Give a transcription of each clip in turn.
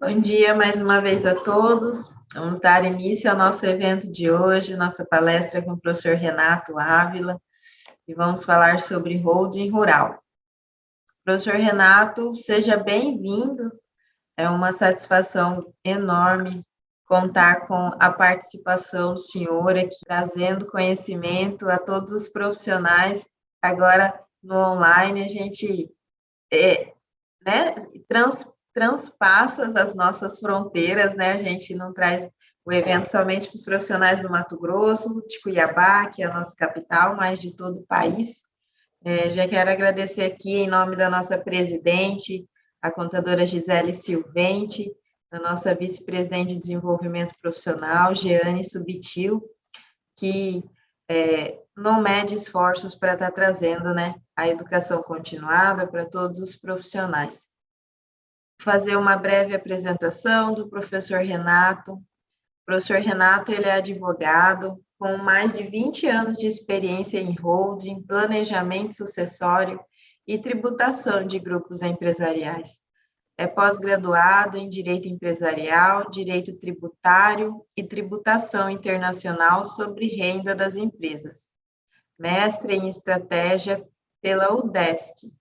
Bom dia mais uma vez a todos. Vamos dar início ao nosso evento de hoje, nossa palestra com o professor Renato Ávila, e vamos falar sobre holding rural. Professor Renato, seja bem-vindo. É uma satisfação enorme contar com a participação do senhor aqui, trazendo conhecimento a todos os profissionais. Agora, no online, a gente né, transpassa as nossas fronteiras, né? A gente não traz o evento somente para os profissionais do Mato Grosso, de Cuiabá, que é a nossa capital, mas de todo o país. Já quero agradecer aqui, em nome da nossa presidente, a contadora Gisele Silvente, da nossa vice-presidente de desenvolvimento profissional, Jeane Subtil, que não mede esforços para estar trazendo, né, a educação continuada para todos os profissionais. Fazer uma breve apresentação do professor Renato. O professor Renato, ele é advogado, com mais de 20 anos de experiência em holding, planejamento sucessório e tributação de grupos empresariais. É pós-graduado em Direito Empresarial, Direito Tributário e Tributação Internacional sobre Renda das Empresas. Mestre em Estratégia pela UDESC.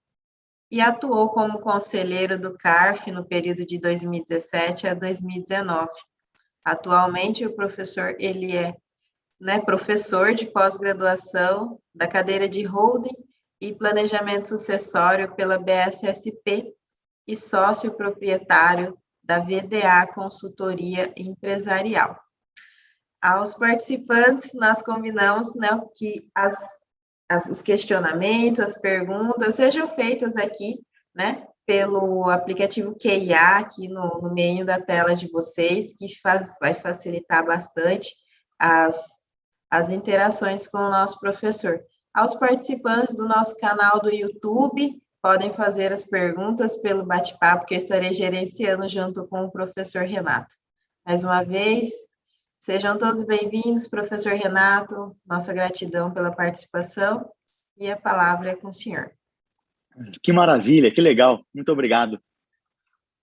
E atuou como conselheiro do CARF no período de 2017 a 2019. Atualmente, o professor, ele é professor de pós-graduação da cadeira de Holding e Planejamento Sucessório pela BSSP e sócio proprietário da VDA Consultoria Empresarial. Aos participantes, nós combinamos, né, que os questionamentos, as perguntas sejam feitas aqui, né, pelo aplicativo QIA, aqui no meio da tela de vocês, que vai facilitar bastante as interações com o nosso professor. Aos participantes do nosso canal do YouTube, podem fazer as perguntas pelo bate-papo que eu estarei gerenciando junto com o professor Renato. Mais uma vez, sejam todos bem-vindos, professor Renato, nossa gratidão pela participação, e a palavra é com o senhor. Que maravilha, que legal, muito obrigado.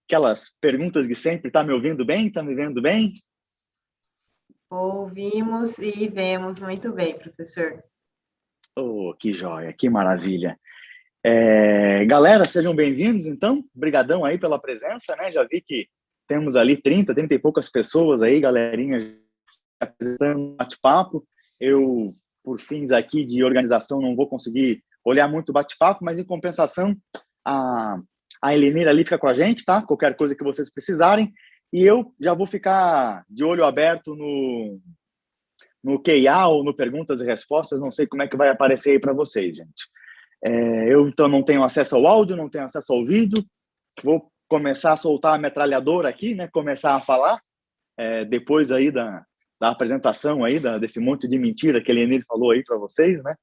Aquelas perguntas de sempre, tá me ouvindo bem? Tá me vendo bem? Ouvimos e vemos muito bem, professor. Oh, que joia, que maravilha. Galera, sejam bem-vindos, então. Obrigadão aí pela presença, né? Já vi que temos ali 30 e poucas pessoas aí, galerinha, apresentando um bate-papo. Eu, por fins aqui de organização, não vou conseguir olhar muito bate-papo, mas em compensação, a Helenira ali fica com a gente, tá? Qualquer coisa que vocês precisarem. E eu já vou ficar de olho aberto no QA ou no Perguntas e Respostas, não sei como é que vai aparecer aí para vocês, gente. Eu, então, não tenho acesso ao áudio, não tenho acesso ao vídeo, vou começar a soltar a metralhadora aqui, né? Começar a falar, depois aí da apresentação aí, desse monte de mentira que a Helenir falou aí para vocês, né?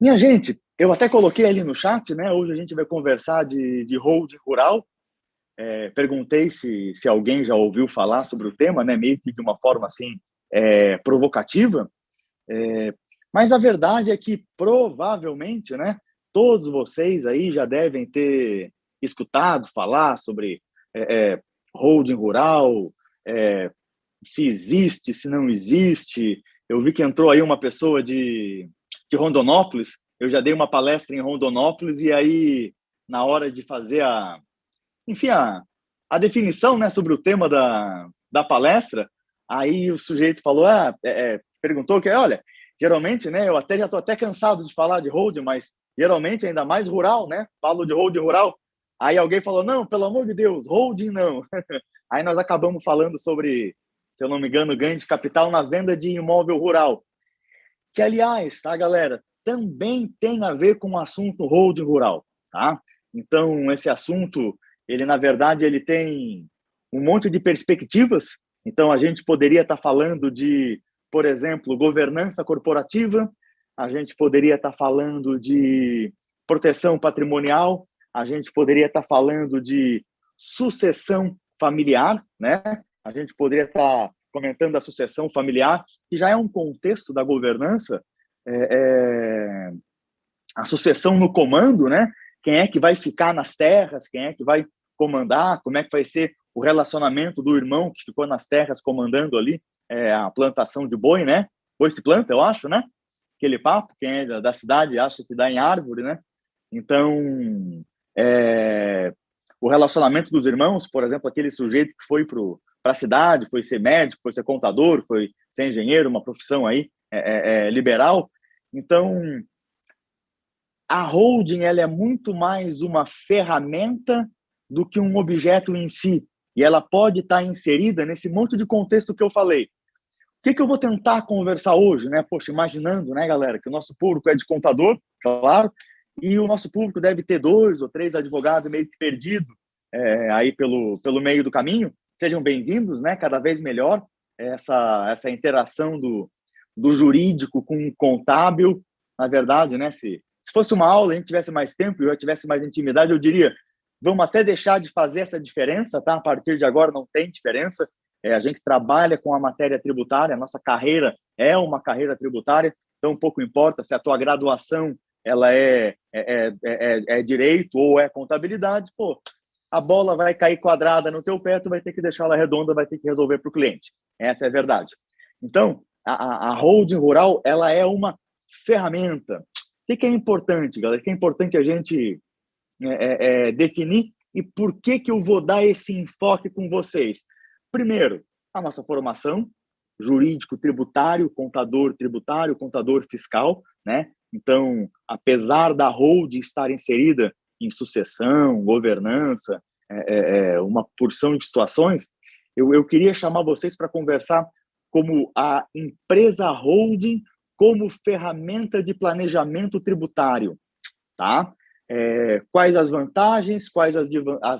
Minha gente, eu até coloquei ali no chat, né? Hoje a gente vai conversar de holding rural. Perguntei se alguém já ouviu falar sobre o tema, né? Meio que de uma forma assim provocativa. Mas a verdade é que provavelmente, né? Todos vocês aí já devem ter escutado falar sobre holding rural, se existe, se não existe. Eu vi que entrou aí uma pessoa de Rondonópolis. Eu já dei uma palestra em Rondonópolis e aí, na hora de fazer a definição, né, sobre o tema da palestra, aí o sujeito falou, perguntou que, olha, geralmente, né, eu já estou até cansado de falar de holding, mas geralmente ainda mais rural, né, falo de holding rural. Aí alguém falou, não, pelo amor de Deus, holding não. Aí nós acabamos falando sobre, se eu não me engano, ganho de capital na venda de imóvel rural. Que, aliás, tá, galera, também tem a ver com o assunto holding rural, tá? Então, esse assunto, ele, na verdade, ele tem um monte de perspectivas. Então, a gente poderia estar falando de, por exemplo, governança corporativa, a gente poderia estar falando de proteção patrimonial, a gente poderia estar falando de sucessão familiar, né? A gente poderia estar comentando a sucessão familiar, que já é um contexto da governança, a sucessão no comando, né? Quem é que vai ficar nas terras, quem é que vai comandar, como é que vai ser o relacionamento do irmão que ficou nas terras comandando ali a plantação de boi, né? Boi se planta, eu acho, né? Aquele papo, quem é da cidade acha que dá em árvore, né? Então, o relacionamento dos irmãos, por exemplo, aquele sujeito que foi para a cidade, foi ser médico, foi ser contador, foi ser engenheiro, uma profissão aí liberal. Então, a holding ela é muito mais uma ferramenta do que um objeto em si. E ela pode estar inserida nesse monte de contexto que eu falei. O que eu vou tentar conversar hoje, né? Poxa, imaginando, né, galera, que o nosso público é de contador, claro, e o nosso público deve ter 2 ou 3 advogados meio que perdido aí pelo meio do caminho. Sejam bem-vindos, né? Cada vez melhor essa interação do jurídico com o contábil. Na verdade, né? Se fosse uma aula, a gente tivesse mais tempo e eu tivesse mais intimidade, eu diria, vamos até deixar de fazer essa diferença, tá? A partir de agora não tem diferença. A gente trabalha com a matéria tributária, a nossa carreira é uma carreira tributária, então pouco importa se a tua graduação ela é direito ou é contabilidade, pô, a bola vai cair quadrada no teu pé, tu vai ter que deixar ela redonda, vai ter que resolver para o cliente. Essa é a verdade. Então, a holding rural, ela é uma ferramenta. O que é importante, galera? O que é importante a gente definir e por que eu vou dar esse enfoque com vocês? Primeiro, a nossa formação, jurídico tributário, contador fiscal, né? Então, apesar da holding estar inserida em sucessão, governança, uma porção de situações, eu queria chamar vocês para conversar como a empresa holding como ferramenta de planejamento tributário, tá? Quais as vantagens, quais as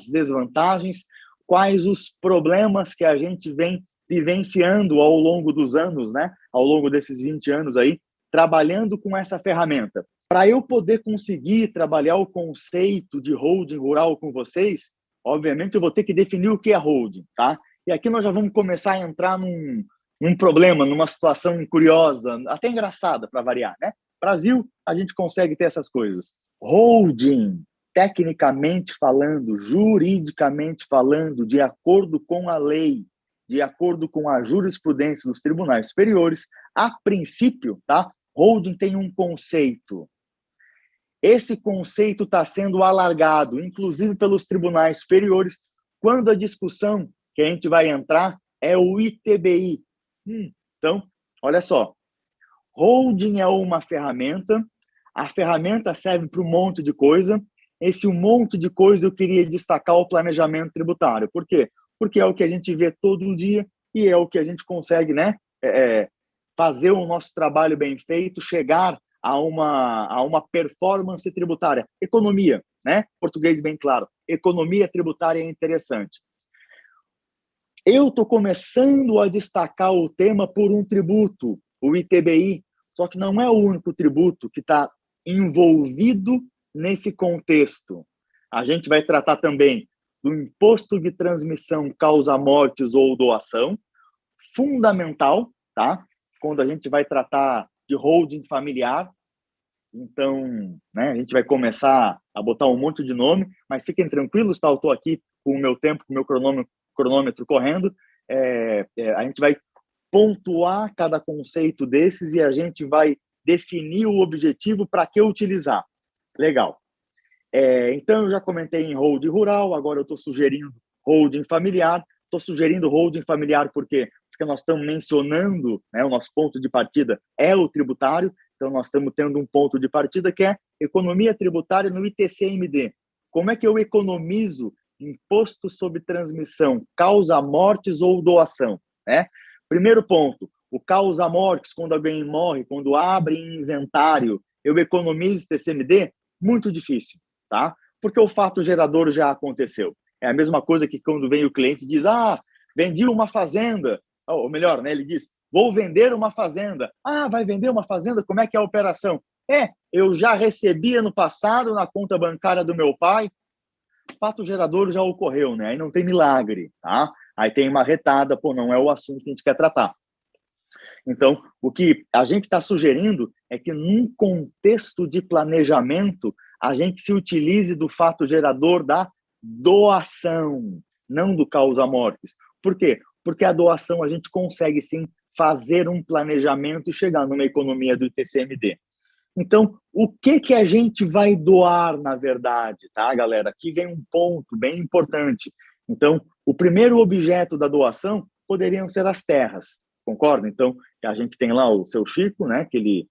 desvantagens, quais os problemas que a gente vem vivenciando ao longo dos anos, né? Ao longo desses 20 anos aí, trabalhando com essa ferramenta. Para eu poder conseguir trabalhar o conceito de holding rural com vocês, obviamente eu vou ter que definir o que é holding, tá? E aqui nós já vamos começar a entrar num problema, numa situação curiosa, até engraçada para variar, né? Brasil, a gente consegue ter essas coisas. Holding, tecnicamente falando, juridicamente falando, de acordo com a lei, de acordo com a jurisprudência dos tribunais superiores, a princípio, tá? Holding tem um conceito. Esse conceito está sendo alargado, inclusive pelos tribunais superiores, quando a discussão que a gente vai entrar é o ITBI. Então, olha só. Holding é uma ferramenta, a ferramenta serve para um monte de coisa. Esse monte de coisa eu queria destacar o planejamento tributário. Por quê? Porque é o que a gente vê todo dia e é o que a gente consegue, né, fazer o nosso trabalho bem feito, chegar a uma performance tributária. Economia, né? Português bem claro. Economia tributária é interessante. Eu estou começando a destacar o tema por um tributo, o ITBI, só que não é o único tributo que está envolvido nesse contexto. A gente vai tratar também do imposto de transmissão causa-mortes ou doação, fundamental, tá? Quando a gente vai tratar de holding familiar. Então, né, a gente vai começar a botar um monte de nome, mas fiquem tranquilos, tá? Eu estou aqui com o meu tempo, com o meu cronômetro correndo. A gente vai pontuar cada conceito desses e a gente vai definir o objetivo para que utilizar. Legal. Então, eu já comentei em holding rural, agora eu estou sugerindo holding familiar. Estou sugerindo holding familiar porque nós estamos mencionando, né, o nosso ponto de partida é o tributário, então nós estamos tendo um ponto de partida que é economia tributária no ITCMD. Como é que eu economizo imposto sobre transmissão, causa-mortes ou doação, né? Primeiro ponto, o causa-mortes, quando alguém morre, quando abre inventário, eu economizo ITCMD? Muito difícil, tá? Porque o fato gerador já aconteceu. É a mesma coisa que quando vem o cliente e diz, vendi uma fazenda, ou melhor, né, ele diz, vou vender uma fazenda. Vai vender uma fazenda? Como é que é a operação? Eu já recebi ano passado na conta bancária do meu pai, fato gerador já ocorreu, né? Aí não tem milagre, tá? Aí tem uma retada, não é o assunto que a gente quer tratar. Então, o que a gente está sugerindo é que num contexto de planejamento, a gente se utilize do fato gerador da doação, não do causa mortis. Por quê? Porque a doação a gente consegue sim fazer um planejamento e chegar numa economia do ITCMD. Então, o que a gente vai doar, na verdade, tá, galera? Aqui vem um ponto bem importante. Então, o primeiro objeto da doação poderiam ser as terras, concorda? Então, a gente tem lá o seu Chico, né, que ele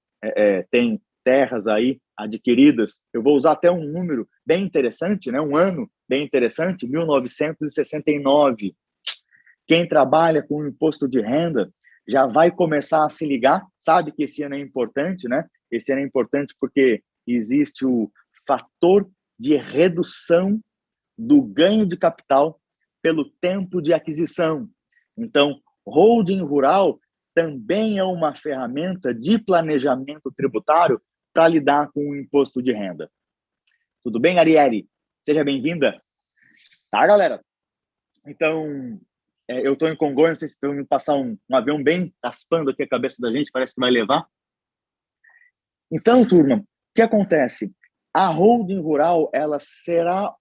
tem terras aí adquiridas. Eu vou usar até um número bem interessante, né, um ano bem interessante, 1969. Quem trabalha com imposto de renda já vai começar a se ligar, sabe que esse ano é importante, né? Esse ano é importante porque existe o fator de redução do ganho de capital pelo tempo de aquisição. Então, holding rural também é uma ferramenta de planejamento tributário para lidar com o imposto de renda. Tudo bem, Arielle? Seja bem-vinda. Tá, galera? Então, eu estou em Congonhas, vocês estão me passar um avião bem raspando aqui a cabeça da gente, parece que vai levar. Então, turma, o que acontece? A holding rural ela será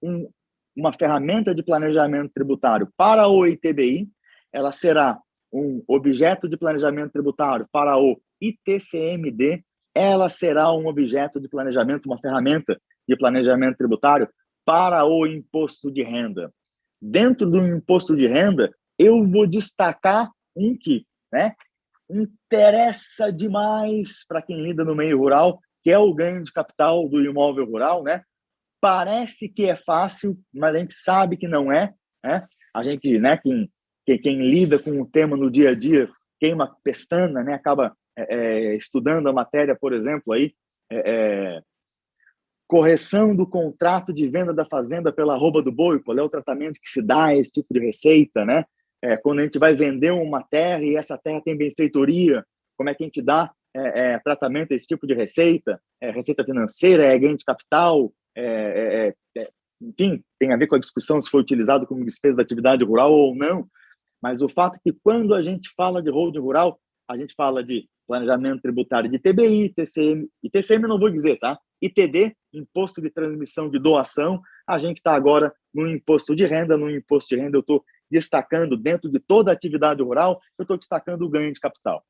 uma ferramenta de planejamento tributário para o ITBI, ela será um objeto de planejamento tributário para o ITCMD, ela será um objeto de planejamento, uma ferramenta de planejamento tributário para o imposto de renda. Dentro do imposto de renda, eu vou destacar um que, né, interessa demais para quem lida no meio rural, que é o ganho de capital do imóvel rural, né? Parece que é fácil, mas a gente sabe que não é, né? A gente, né, quem lida com o tema no dia a dia, queima pestana, né? Acaba estudando a matéria, por exemplo, aí, correção do contrato de venda da fazenda pela arroba do boi, qual é o tratamento que se dá a esse tipo de receita, né? Quando a gente vai vender uma terra e essa terra tem benfeitoria, como é que a gente dá tratamento a esse tipo de receita? Receita financeira, ganho de capital, enfim, tem a ver com a discussão se foi utilizado como despesa da atividade rural ou não, mas o fato é que quando a gente fala de holding rural, a gente fala de planejamento tributário de TBI, TCM, e TCM eu não vou dizer, tá? ITD, Imposto de Transmissão de Doação, a gente está agora no imposto de renda, no imposto de renda eu estou destacando, dentro de toda a atividade rural, eu estou destacando o ganho de capital.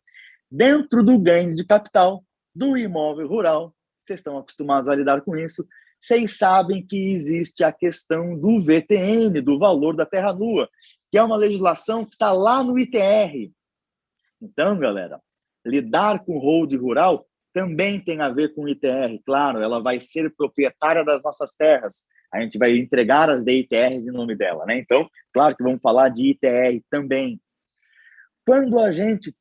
Dentro do ganho de capital do imóvel rural, vocês estão acostumados a lidar com isso, vocês sabem que existe a questão do VTN, do valor da terra nua, que é uma legislação que está lá no ITR. Então, galera, lidar com holding rural também tem a ver com ITR, claro, ela vai ser proprietária das nossas terras, a gente vai entregar as DITRs em nome dela, né? Então, claro que vamos falar de ITR também. Quando a gente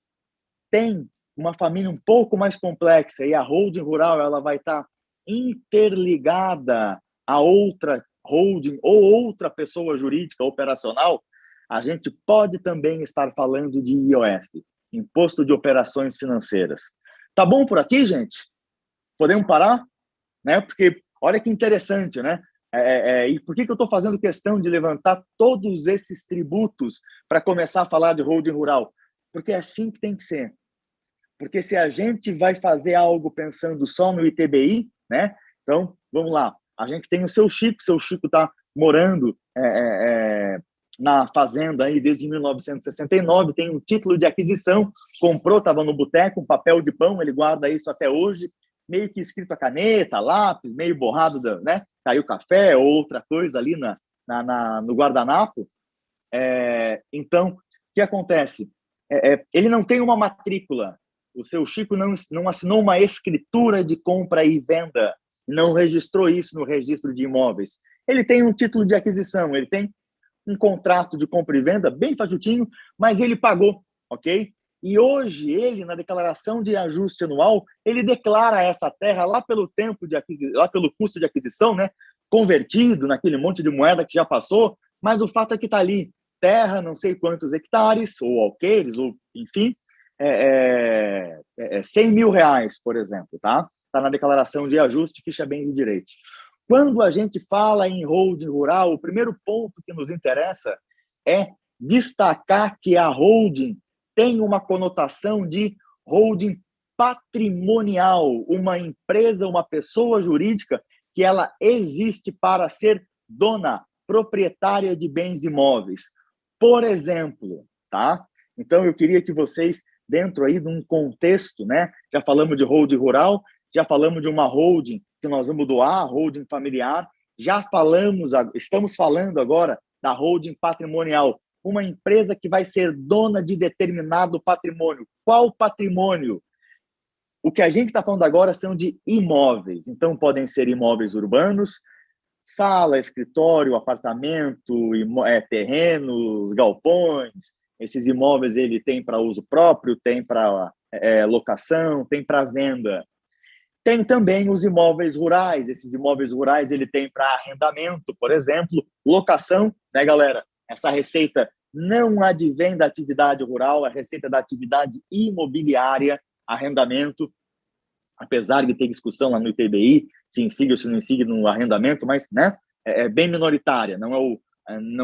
tem uma família um pouco mais complexa e a holding rural ela vai estar interligada a outra holding ou outra pessoa jurídica operacional, a gente pode também estar falando de IOF, Imposto de Operações Financeiras. Tá bom por aqui, gente? Podemos parar? Né? Porque olha que interessante, né? E por que eu estou fazendo questão de levantar todos esses tributos para começar a falar de holding rural? Porque é assim que tem que ser. Porque se a gente vai fazer algo pensando só no ITBI, né? Então, vamos lá. A gente tem o seu Chico está morando na fazenda aí desde 1969, tem um título de aquisição, comprou, estava no boteco, um papel de pão, ele guarda isso até hoje, meio que escrito a caneta, lápis, meio borrado, né? Caiu café ou outra coisa ali no guardanapo. Então, o que acontece? Ele não tem uma matrícula, o seu Chico não assinou uma escritura de compra e venda, não registrou isso no registro de imóveis. Ele tem um título de aquisição, ele tem um contrato de compra e venda bem fajutinho, mas ele pagou, ok? E hoje ele, na declaração de ajuste anual, ele declara essa terra lá pelo tempo de lá pelo custo de aquisição, né? Convertido naquele monte de moeda que já passou, mas o fato é que está ali terra, não sei quantos hectares, ou alqueires, ou enfim, 100 mil reais, por exemplo, tá? Está na declaração de ajuste, ficha bens e direitos. Quando a gente fala em holding rural, o primeiro ponto que nos interessa é destacar que a holding tem uma conotação de holding patrimonial, uma empresa, uma pessoa jurídica que ela existe para ser dona, proprietária de bens imóveis. Por exemplo, tá? Então, eu queria que vocês, dentro aí de um contexto, né? Já falamos de holding rural, já falamos de uma holding que nós vamos doar, holding familiar, estamos falando agora da holding patrimonial, uma empresa que vai ser dona de determinado patrimônio. Qual patrimônio? O que a gente está falando agora são de imóveis. Então, podem ser imóveis urbanos, sala, escritório, apartamento, terrenos, galpões. Esses imóveis ele tem para uso próprio, tem para locação, tem para venda. Tem também os imóveis rurais. Esses imóveis rurais ele tem para arrendamento, por exemplo, locação, né, galera? Essa receita não advém da atividade rural, a receita da atividade imobiliária, arrendamento, apesar de ter discussão lá no ITBI, se insigue ou se não insigue no arrendamento, mas né, é bem minoritária, não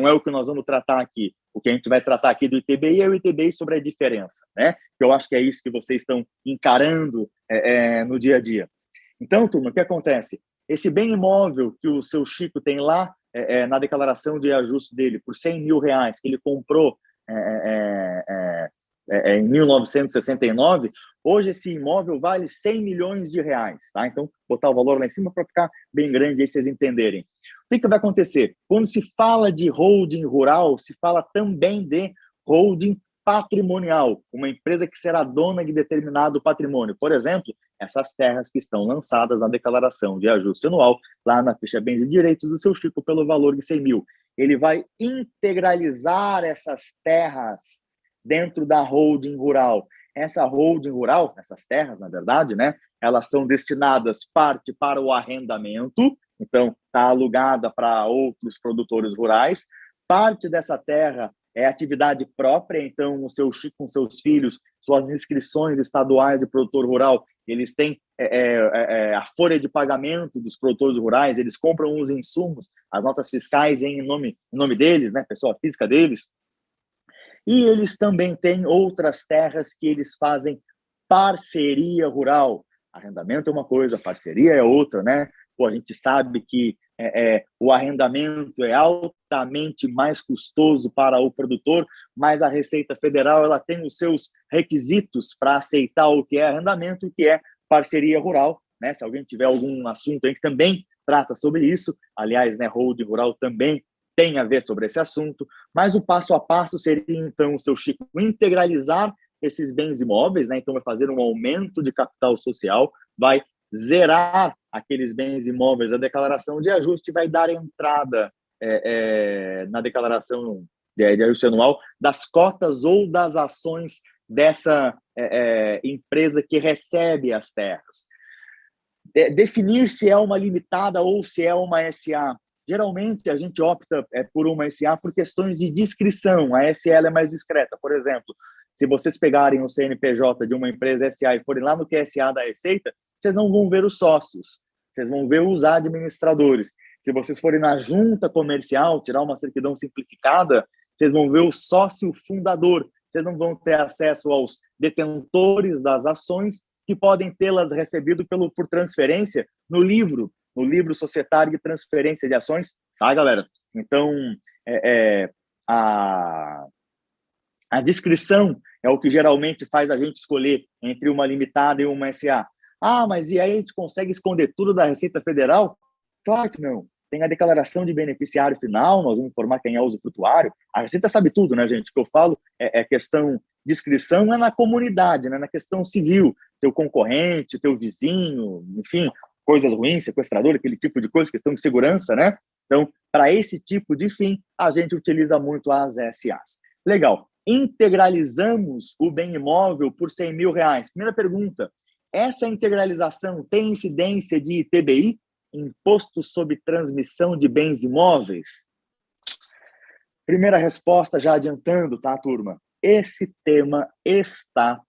é o que nós vamos tratar aqui. O que a gente vai tratar aqui do ITBI é o ITBI sobre a diferença, né? Que eu acho que é isso que vocês estão encarando no dia a dia. Então, turma, o que acontece? Esse bem imóvel que o seu Chico tem lá na declaração de ajuste dele por R$100 mil, que ele comprou em 1969, hoje esse imóvel vale R$100 milhões, tá? Então, botar o valor lá em cima para ficar bem grande aí vocês entenderem. O que vai acontecer? Quando se fala de holding rural, se fala também de holding patrimonial, uma empresa que será dona de determinado patrimônio. Por exemplo, essas terras que estão lançadas na declaração de ajuste anual, lá na ficha bens e direitos do seu Chico, pelo valor de 100 mil. Ele vai integralizar essas terras dentro da holding rural. Essa holding rural, essas terras, na verdade, né, elas são destinadas parte para o arrendamento, então está alugada para outros produtores rurais. Parte dessa terra é atividade própria, então o seu Chico com seus filhos, suas inscrições estaduais de produtor rural, eles têm a folha de pagamento dos produtores rurais, eles compram os insumos, as notas fiscais em nome deles, né, pessoa física deles. E eles também têm outras terras que eles fazem parceria rural. Arrendamento é uma coisa, parceria é outra, né? Pô, a gente sabe que o arrendamento é altamente mais custoso para o produtor, mas a Receita Federal ela tem os seus requisitos para aceitar o que é arrendamento e o que é parceria rural, né? Se alguém tiver algum assunto aí que também trata sobre isso, aliás, né, holding rural também tem a ver sobre esse assunto, mas o passo a passo seria, então, o seu Chico integralizar esses bens imóveis, né? Então vai fazer um aumento de capital social, vai zerar aqueles bens imóveis, a declaração de ajuste vai dar entrada na declaração de ajuste anual das cotas ou das ações dessa empresa que recebe as terras. Definir se é uma limitada ou se é uma SA. Geralmente, a gente opta por uma SA por questões de discrição. A SA ela é mais discreta. Por exemplo, se vocês pegarem o CNPJ de uma empresa SA e forem lá no QSA da Receita, vocês não vão ver os sócios, vocês vão ver os administradores. Se vocês forem na junta comercial, tirar uma certidão simplificada, vocês vão ver o sócio fundador. Vocês não vão ter acesso aos detentores das ações que podem tê-las recebido por transferência no livro societário de transferência de ações, tá, galera? Então, a discrição é o que geralmente faz a gente escolher entre uma limitada e uma SA. Ah, mas e aí a gente consegue esconder tudo da Receita Federal? Claro que não. Tem a declaração de beneficiário final, nós vamos informar quem é o usufrutuário. A Receita sabe tudo, né, gente? O que eu falo questão de inscrição é na comunidade, né, na questão civil. Teu concorrente, teu vizinho, enfim, coisas ruins, sequestrador, aquele tipo de coisa, questão de segurança, né? Então, para esse tipo de fim, a gente utiliza muito as SAs. Legal. Integralizamos o bem imóvel por R$100 mil. Primeira pergunta, essa integralização tem incidência de ITBI, Imposto sobre Transmissão de Bens Imóveis? Primeira resposta, já adiantando, tá, turma? Esse tema está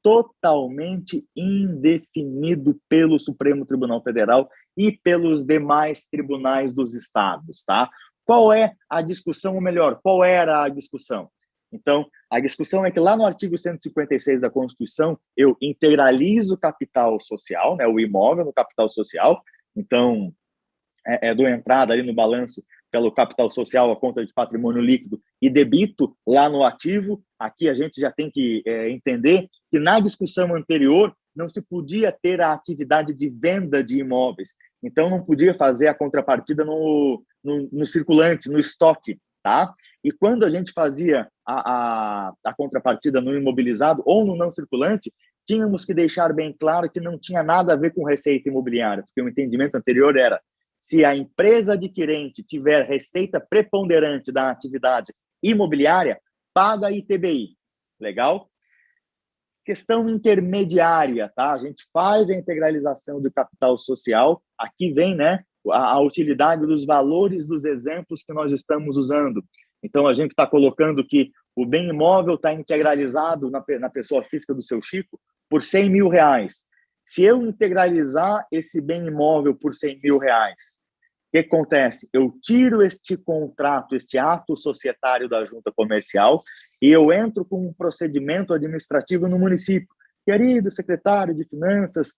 totalmente indefinido pelo Supremo Tribunal Federal e pelos demais tribunais dos estados, tá? Qual é a discussão, ou melhor, qual era a discussão? Então, a discussão é que lá no artigo 156 da Constituição, eu integralizo o capital social, né, o imóvel no capital social, então, dou entrada ali no balanço pelo capital social, a conta de patrimônio líquido, e debito lá no ativo. Aqui a gente já tem que entender que na discussão anterior não se podia ter a atividade de venda de imóveis. Então, não podia fazer a contrapartida no circulante, no estoque, tá? E quando a gente fazia a contrapartida no imobilizado ou no não circulante, tínhamos que deixar bem claro que não tinha nada a ver com receita imobiliária, porque o entendimento anterior era: se a empresa adquirente tiver receita preponderante da atividade imobiliária, paga ITBI. Legal? Questão intermediária, tá? A gente faz a integralização do capital social. Aqui vem, né, a utilidade dos valores dos exemplos que nós estamos usando. Então, a gente está colocando que o bem imóvel está integralizado na pessoa física do seu Chico por R$100 mil. Se eu integralizar esse bem imóvel por R$100 mil, o que acontece? Eu tiro este contrato, este ato societário da junta comercial, e eu entro com um procedimento administrativo no município. Querido secretário de Finanças,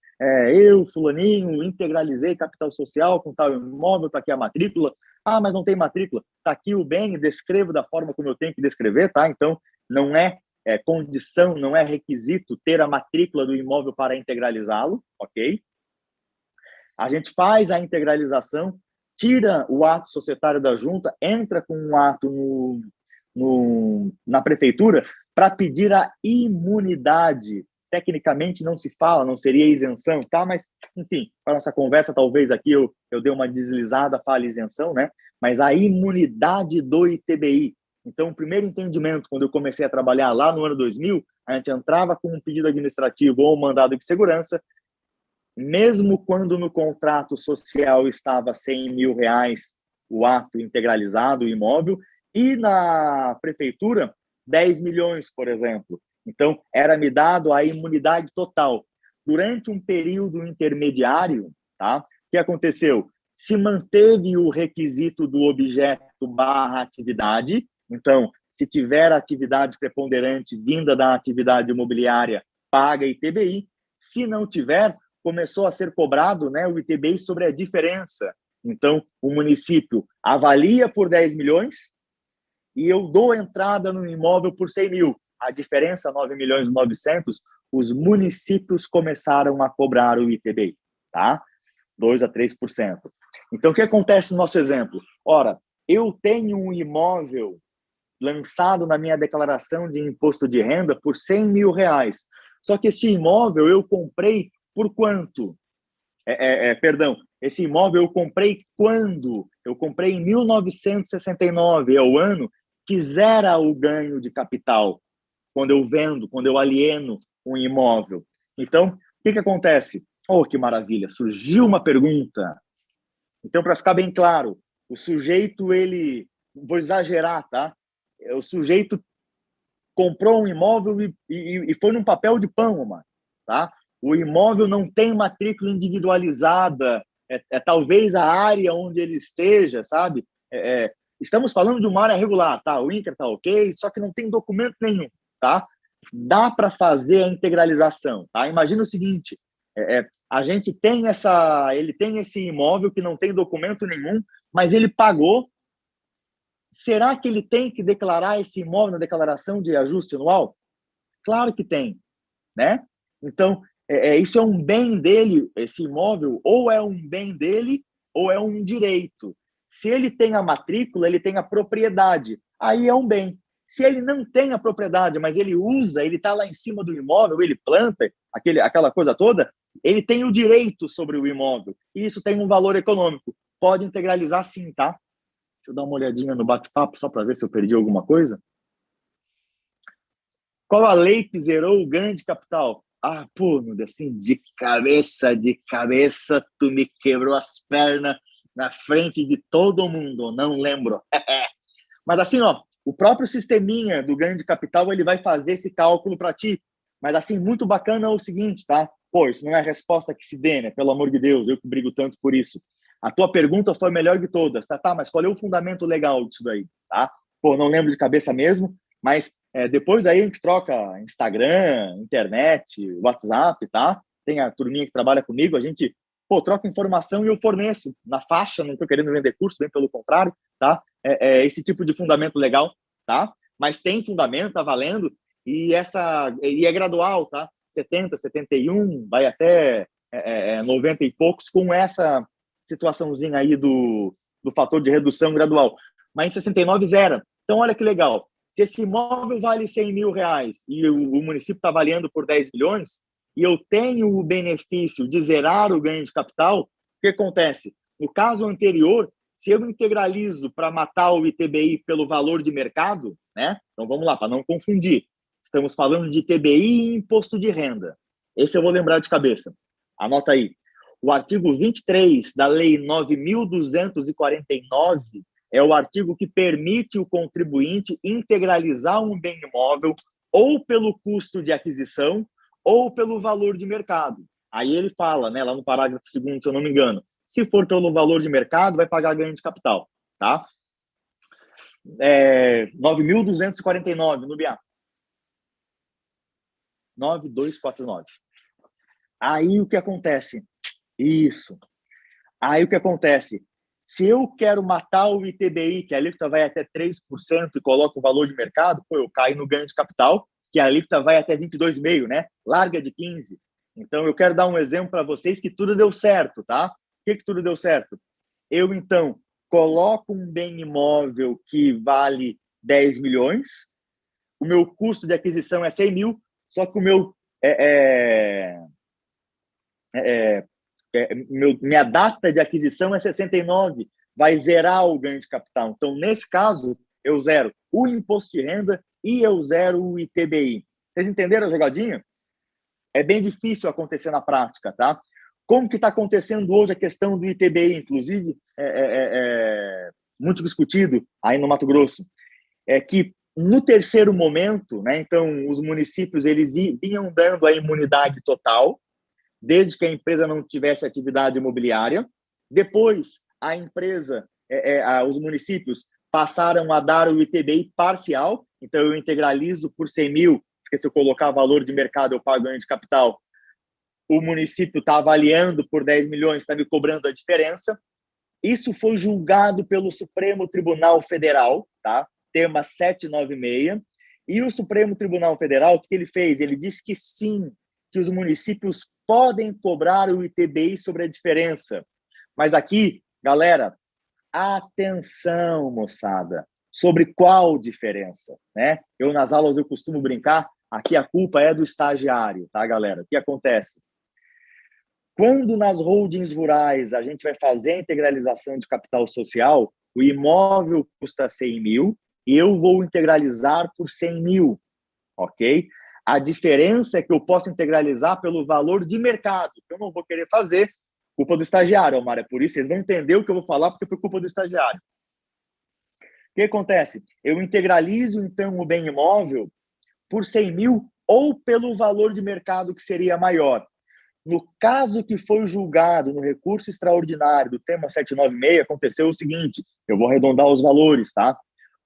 eu, fulaninho, integralizei capital social com tal imóvel, está aqui a matrícula. Ah, mas não tem matrícula. Está aqui o bem, descrevo da forma como eu tenho que descrever, tá? Então, não é condição, não é requisito ter a matrícula do imóvel para integralizá-lo, ok? A gente faz a integralização, tira o ato societário da junta, entra com um ato na prefeitura para pedir a imunidade. Tecnicamente não se fala, não seria isenção, tá? Mas, enfim, para nossa conversa, talvez aqui eu dei uma deslizada, fale isenção, né? Mas a imunidade do ITBI. Então, o primeiro entendimento, quando eu comecei a trabalhar lá no ano 2000, a gente entrava com um pedido administrativo ou um mandado de segurança, mesmo quando no contrato social estava R$100 mil o ato integralizado, o imóvel, e na prefeitura, 10 milhões, por exemplo. Então, era-me dado a imunidade total. Durante um período intermediário, tá? O que aconteceu? Se manteve o requisito do objeto barra atividade. Então, se tiver atividade preponderante vinda da atividade imobiliária, paga ITBI. Se não tiver, começou a ser cobrado, né, o ITBI sobre a diferença. Então, o município avalia por 10 milhões e eu dou entrada no imóvel por 100 mil. A diferença, 9 milhões e 900, os municípios começaram a cobrar o ITBI, tá? 2 a 3%. Então, o que acontece no nosso exemplo? Ora, eu tenho um imóvel lançado na minha declaração de imposto de renda por R$100 mil. Só que esse imóvel eu comprei por quanto? Perdão, esse imóvel eu comprei quando? Eu comprei em 1969, é o ano que zera o ganho de capital, quando eu vendo, quando eu alieno um imóvel. Então, o que acontece? Oh, que maravilha, surgiu uma pergunta. Então, para ficar bem claro, o sujeito, vou exagerar, tá? O sujeito comprou um imóvel e foi num papel de pão, mano, tá? O imóvel não tem matrícula individualizada, talvez a área onde ele esteja, sabe? Estamos falando de uma área regular, tá? O INCRA tá ok, só que não tem documento nenhum, tá? Dá para fazer a integralização, tá? Imagina o seguinte, a gente tem ele tem esse imóvel que não tem documento nenhum, mas ele pagou. Será que ele tem que declarar esse imóvel na declaração de ajuste anual? Claro que tem, né? Então, isso é um bem dele, esse imóvel, ou é um bem dele, ou é um direito. Se ele tem a matrícula, ele tem a propriedade, aí é um bem. Se ele não tem a propriedade, mas ele usa, ele está lá em cima do imóvel, ele planta, aquela coisa toda, ele tem o direito sobre o imóvel, e isso tem um valor econômico. Pode integralizar sim, tá? Deixa eu dar uma olhadinha no bate-papo, só para ver se eu perdi alguma coisa. Qual a lei que zerou o ganho de capital? Ah, pô, meu Deus, assim, de cabeça, tu me quebrou as pernas na frente de todo mundo, não lembro. Mas assim, ó, o próprio sisteminha do ganho de capital, ele vai fazer esse cálculo para ti. Mas assim, muito bacana é o seguinte, tá? Pô, isso não é a resposta que se dê, né? Pelo amor de Deus, eu que brigo tanto por isso. A tua pergunta foi a melhor de todas, tá? Tá, mas qual é o fundamento legal disso daí, tá? Pô, não lembro de cabeça mesmo, mas depois aí a gente troca Instagram, internet, WhatsApp, tá? Tem a turminha que trabalha comigo, a gente pô, troca informação e eu forneço na faixa, não estou querendo vender curso, bem pelo contrário, tá? É esse tipo de fundamento legal, tá? Mas tem fundamento, tá valendo, e é gradual, tá? 70, 71, vai até 90 e poucos, com essa situaçãozinha aí do fator de redução gradual. Mas em 69 zero. Então, olha que legal. Se esse imóvel vale 100 mil reais e o município está avaliando por 10 milhões, e eu tenho o benefício de zerar o ganho de capital, o que acontece? No caso anterior, se eu integralizo para matar o ITBI pelo valor de mercado, né? Então vamos lá, para não confundir. Estamos falando de ITBI e imposto de renda. Esse eu vou lembrar de cabeça. Anota aí. O artigo 23 da Lei 9.249 é o artigo que permite o contribuinte integralizar um bem imóvel ou pelo custo de aquisição ou pelo valor de mercado. Aí ele fala, né, lá no parágrafo 2º, se eu não me engano, se for pelo valor de mercado, vai pagar ganho de capital, tá? 9.249 no BA. 9249. Aí o que acontece? Isso. Aí o que acontece? Se eu quero matar o ITBI, que a alíquota vai até 3% e coloco o valor de mercado, pô, eu caio no ganho de capital, que a alíquota vai até 22,5%, né? Larga de 15%. Então, eu quero dar um exemplo para vocês que tudo deu certo, tá? O que tudo deu certo? Eu, então, coloco um bem imóvel que vale 10 milhões, o meu custo de aquisição é 100 mil, só que o meu minha data de aquisição é 69, vai zerar o ganho de capital. Então, nesse caso, eu zero o imposto de renda e eu zero o ITBI. Vocês entenderam a jogadinha? É bem difícil acontecer na prática, tá? Como que está acontecendo hoje a questão do ITBI, inclusive, muito discutido aí no Mato Grosso, é que no terceiro momento, né, então, os municípios eles vinham dando a imunidade total, desde que a empresa não tivesse atividade imobiliária. Depois, a empresa, os municípios passaram a dar o ITBI parcial, então eu integralizo por 100 mil, porque se eu colocar valor de mercado eu pago ganho de capital. O município está avaliando por 10 milhões, está me cobrando a diferença. Isso foi julgado pelo Supremo Tribunal Federal, tá? Tema 796. E o Supremo Tribunal Federal, o que ele fez? Ele disse que sim, que os municípios podem cobrar o ITBI sobre a diferença. Mas aqui, galera, atenção, moçada, sobre qual diferença, né? Eu, nas aulas, eu costumo brincar, aqui a culpa é do estagiário, tá, galera? O que acontece? Quando nas holdings rurais a gente vai fazer a integralização de capital social, o imóvel custa 100 mil e eu vou integralizar por 100 mil, ok? A diferença é que eu posso integralizar pelo valor de mercado, que eu não vou querer fazer, culpa do estagiário, Omar, é por isso, vocês vão entender o que eu vou falar, porque foi culpa do estagiário. O que acontece? Eu integralizo, então, o bem imóvel por 100 mil ou pelo valor de mercado que seria maior. No caso que foi julgado no recurso extraordinário do tema 796, aconteceu o seguinte, eu vou arredondar os valores, tá?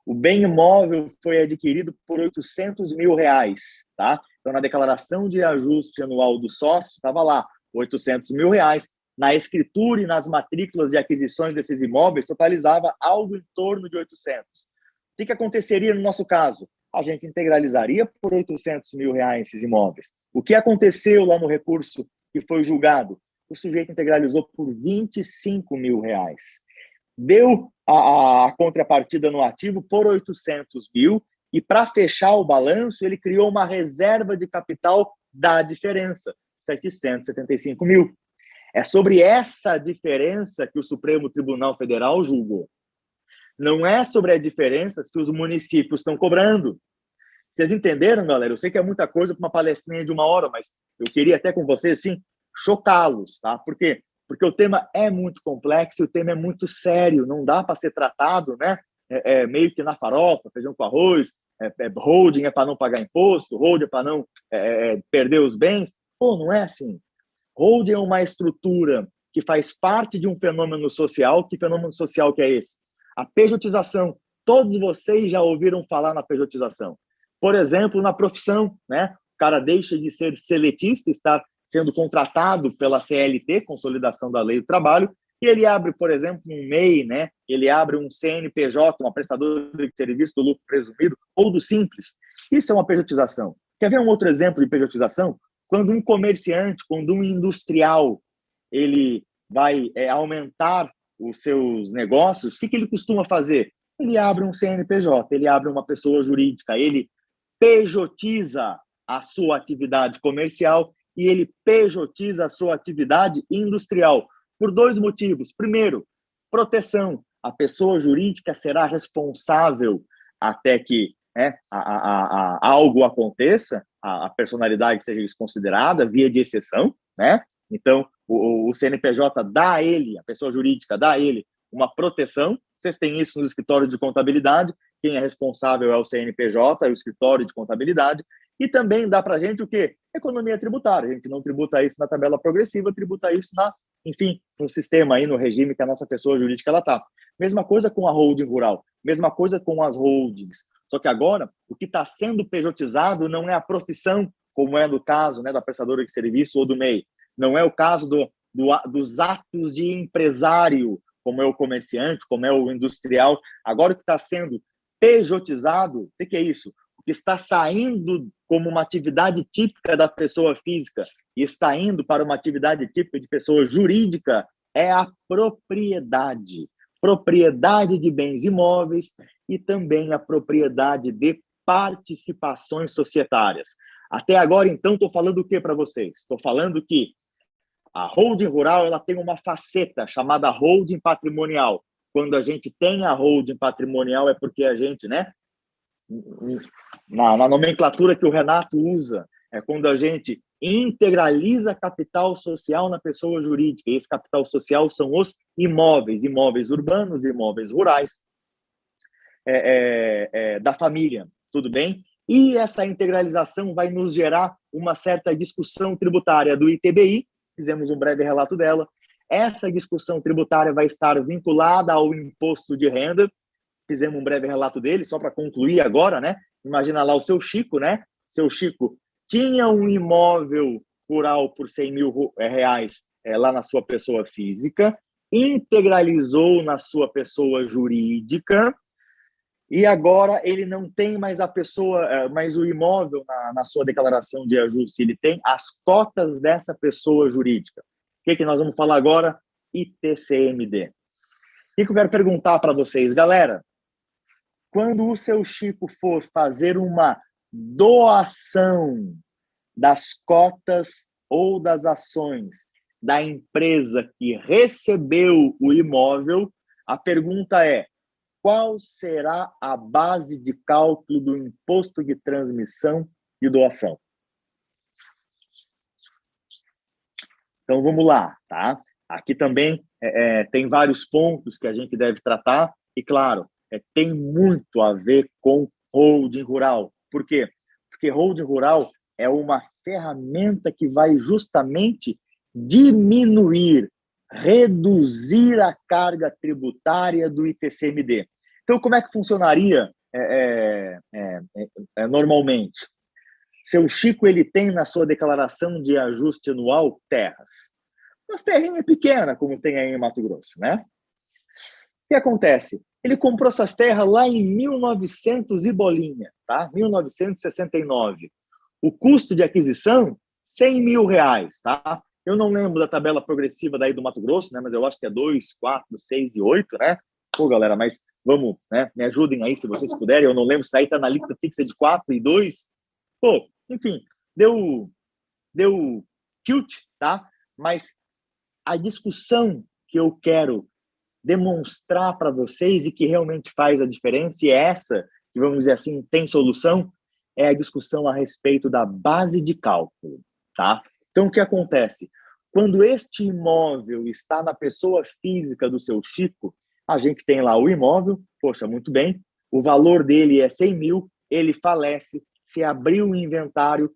O bem imóvel foi adquirido por 800 mil reais, tá? Então, na declaração de ajuste anual do sócio, estava lá, 800 mil reais. Na escritura e nas matrículas de aquisições desses imóveis, totalizava algo em torno de 800. O que aconteceria no nosso caso? A gente integralizaria por 800 mil reais esses imóveis. O que aconteceu lá no recurso que foi julgado? O sujeito integralizou por 25 mil reais. Deu a contrapartida no ativo por 800 mil e, para fechar o balanço, ele criou uma reserva de capital da diferença, 775 mil. É sobre essa diferença que o Supremo Tribunal Federal julgou. Não é sobre as diferenças que os municípios estão cobrando. Vocês entenderam, galera? Eu sei que é muita coisa para uma palestrinha de 1 hora, mas eu queria até com vocês, assim, chocá-los, tá? Por quê? Porque o tema é muito complexo, o tema é muito sério, não dá para ser tratado, né? Meio que na farofa, feijão com arroz, holding é para não pagar imposto, holding é para não perder os bens. Pô, não é assim. Holding é uma estrutura que faz parte de um fenômeno social. Que fenômeno social que é esse? A pejotização. Todos vocês já ouviram falar na pejotização. Por exemplo, na profissão, né? O cara deixa de ser seletista, estar sendo contratado pela CLT, Consolidação da Lei do Trabalho, e ele abre, por exemplo, um MEI, né? Ele abre um CNPJ, uma prestadora de serviço do lucro presumido, ou do Simples. Isso é uma pejotização. Quer ver um outro exemplo de pejotização? Quando um comerciante, quando um industrial, ele vai aumentar os seus negócios, o que ele costuma fazer? Ele abre um CNPJ, ele abre uma pessoa jurídica, ele pejotiza a sua atividade comercial e ele pejotiza a sua atividade industrial, por dois motivos. Primeiro, proteção. A pessoa jurídica será responsável até que algo aconteça, a personalidade seja desconsiderada, via de exceção, né? Então, o CNPJ dá a ele, a pessoa jurídica dá a ele uma proteção. Vocês têm isso nos escritórios de contabilidade, quem é responsável é o CNPJ, é o escritório de contabilidade, e também dá para a gente o quê? Economia tributária. A gente não tributa isso na tabela progressiva, tributa isso no sistema aí, no regime que a nossa pessoa jurídica ela está. Mesma coisa com a holding rural, mesma coisa com as holdings. Só que agora, o que está sendo pejotizado não é a profissão, como é no caso, né, da prestadora de serviço ou do MEI. Não é o caso dos atos de empresário, como é o comerciante, como é o industrial. Agora, o que está sendo pejotizado, o que é isso? O que está saindo como uma atividade típica da pessoa física e está indo para uma atividade típica de pessoa jurídica é a propriedade. Propriedade de bens imóveis e também a propriedade de participações societárias. Até agora, então, estou falando o que para vocês? Estou falando que a holding rural ela tem uma faceta chamada holding patrimonial. Quando a gente tem a holding patrimonial é porque a gente, né, na nomenclatura que o Renato usa, é quando a gente integraliza capital social na pessoa jurídica. E esse capital social são os imóveis, imóveis urbanos, imóveis rurais, da família, tudo bem? E essa integralização vai nos gerar uma certa discussão tributária do ITBI, fizemos um breve relato dela. Essa discussão tributária vai estar vinculada ao imposto de renda, fizemos um breve relato dele, só para concluir agora, né? Imagina lá o seu Chico, né? Seu Chico tinha um imóvel rural por 100 mil reais lá na sua pessoa física, integralizou na sua pessoa jurídica, e agora ele não tem mais a pessoa, mais o imóvel na sua declaração de ajuste, ele tem as cotas dessa pessoa jurídica. O que nós vamos falar agora? ITCMD. O que eu quero perguntar para vocês, galera? Quando o seu Chico for fazer uma doação das cotas ou das ações da empresa que recebeu o imóvel, a pergunta é: qual será a base de cálculo do imposto de transmissão e doação? Então, vamos lá, tá? Aqui também tem vários pontos que a gente deve tratar e, claro, tem muito a ver com holding rural. Por quê? Porque holding rural é uma ferramenta que vai justamente diminuir, reduzir a carga tributária do ITCMD. Então, como é que funcionaria normalmente? Seu Chico ele tem na sua declaração de ajuste anual terras. Umas terrinhas pequenas, como tem aí em Mato Grosso, né? O que acontece? Ele comprou essas terras lá em 1900 e bolinha, tá? 1969. O custo de aquisição, 100 mil reais, tá? Eu não lembro da tabela progressiva daí do Mato Grosso, né? Mas eu acho que é 2, 4, 6 e 8, né? Pô, galera, mas vamos, né? Me ajudem aí se vocês puderem. Eu não lembro se aí tá na alíquota fixa de 4 e 2. Pô, enfim, deu tilt, tá? Mas a discussão que eu quero demonstrar para vocês e que realmente faz a diferença, e é essa, que vamos dizer assim, tem solução, é a discussão a respeito da base de cálculo, tá? Então, o que acontece? Quando este imóvel está na pessoa física do seu Chico, a gente tem lá o imóvel, poxa, muito bem, o valor dele é 100 mil, ele falece, se abrir o inventário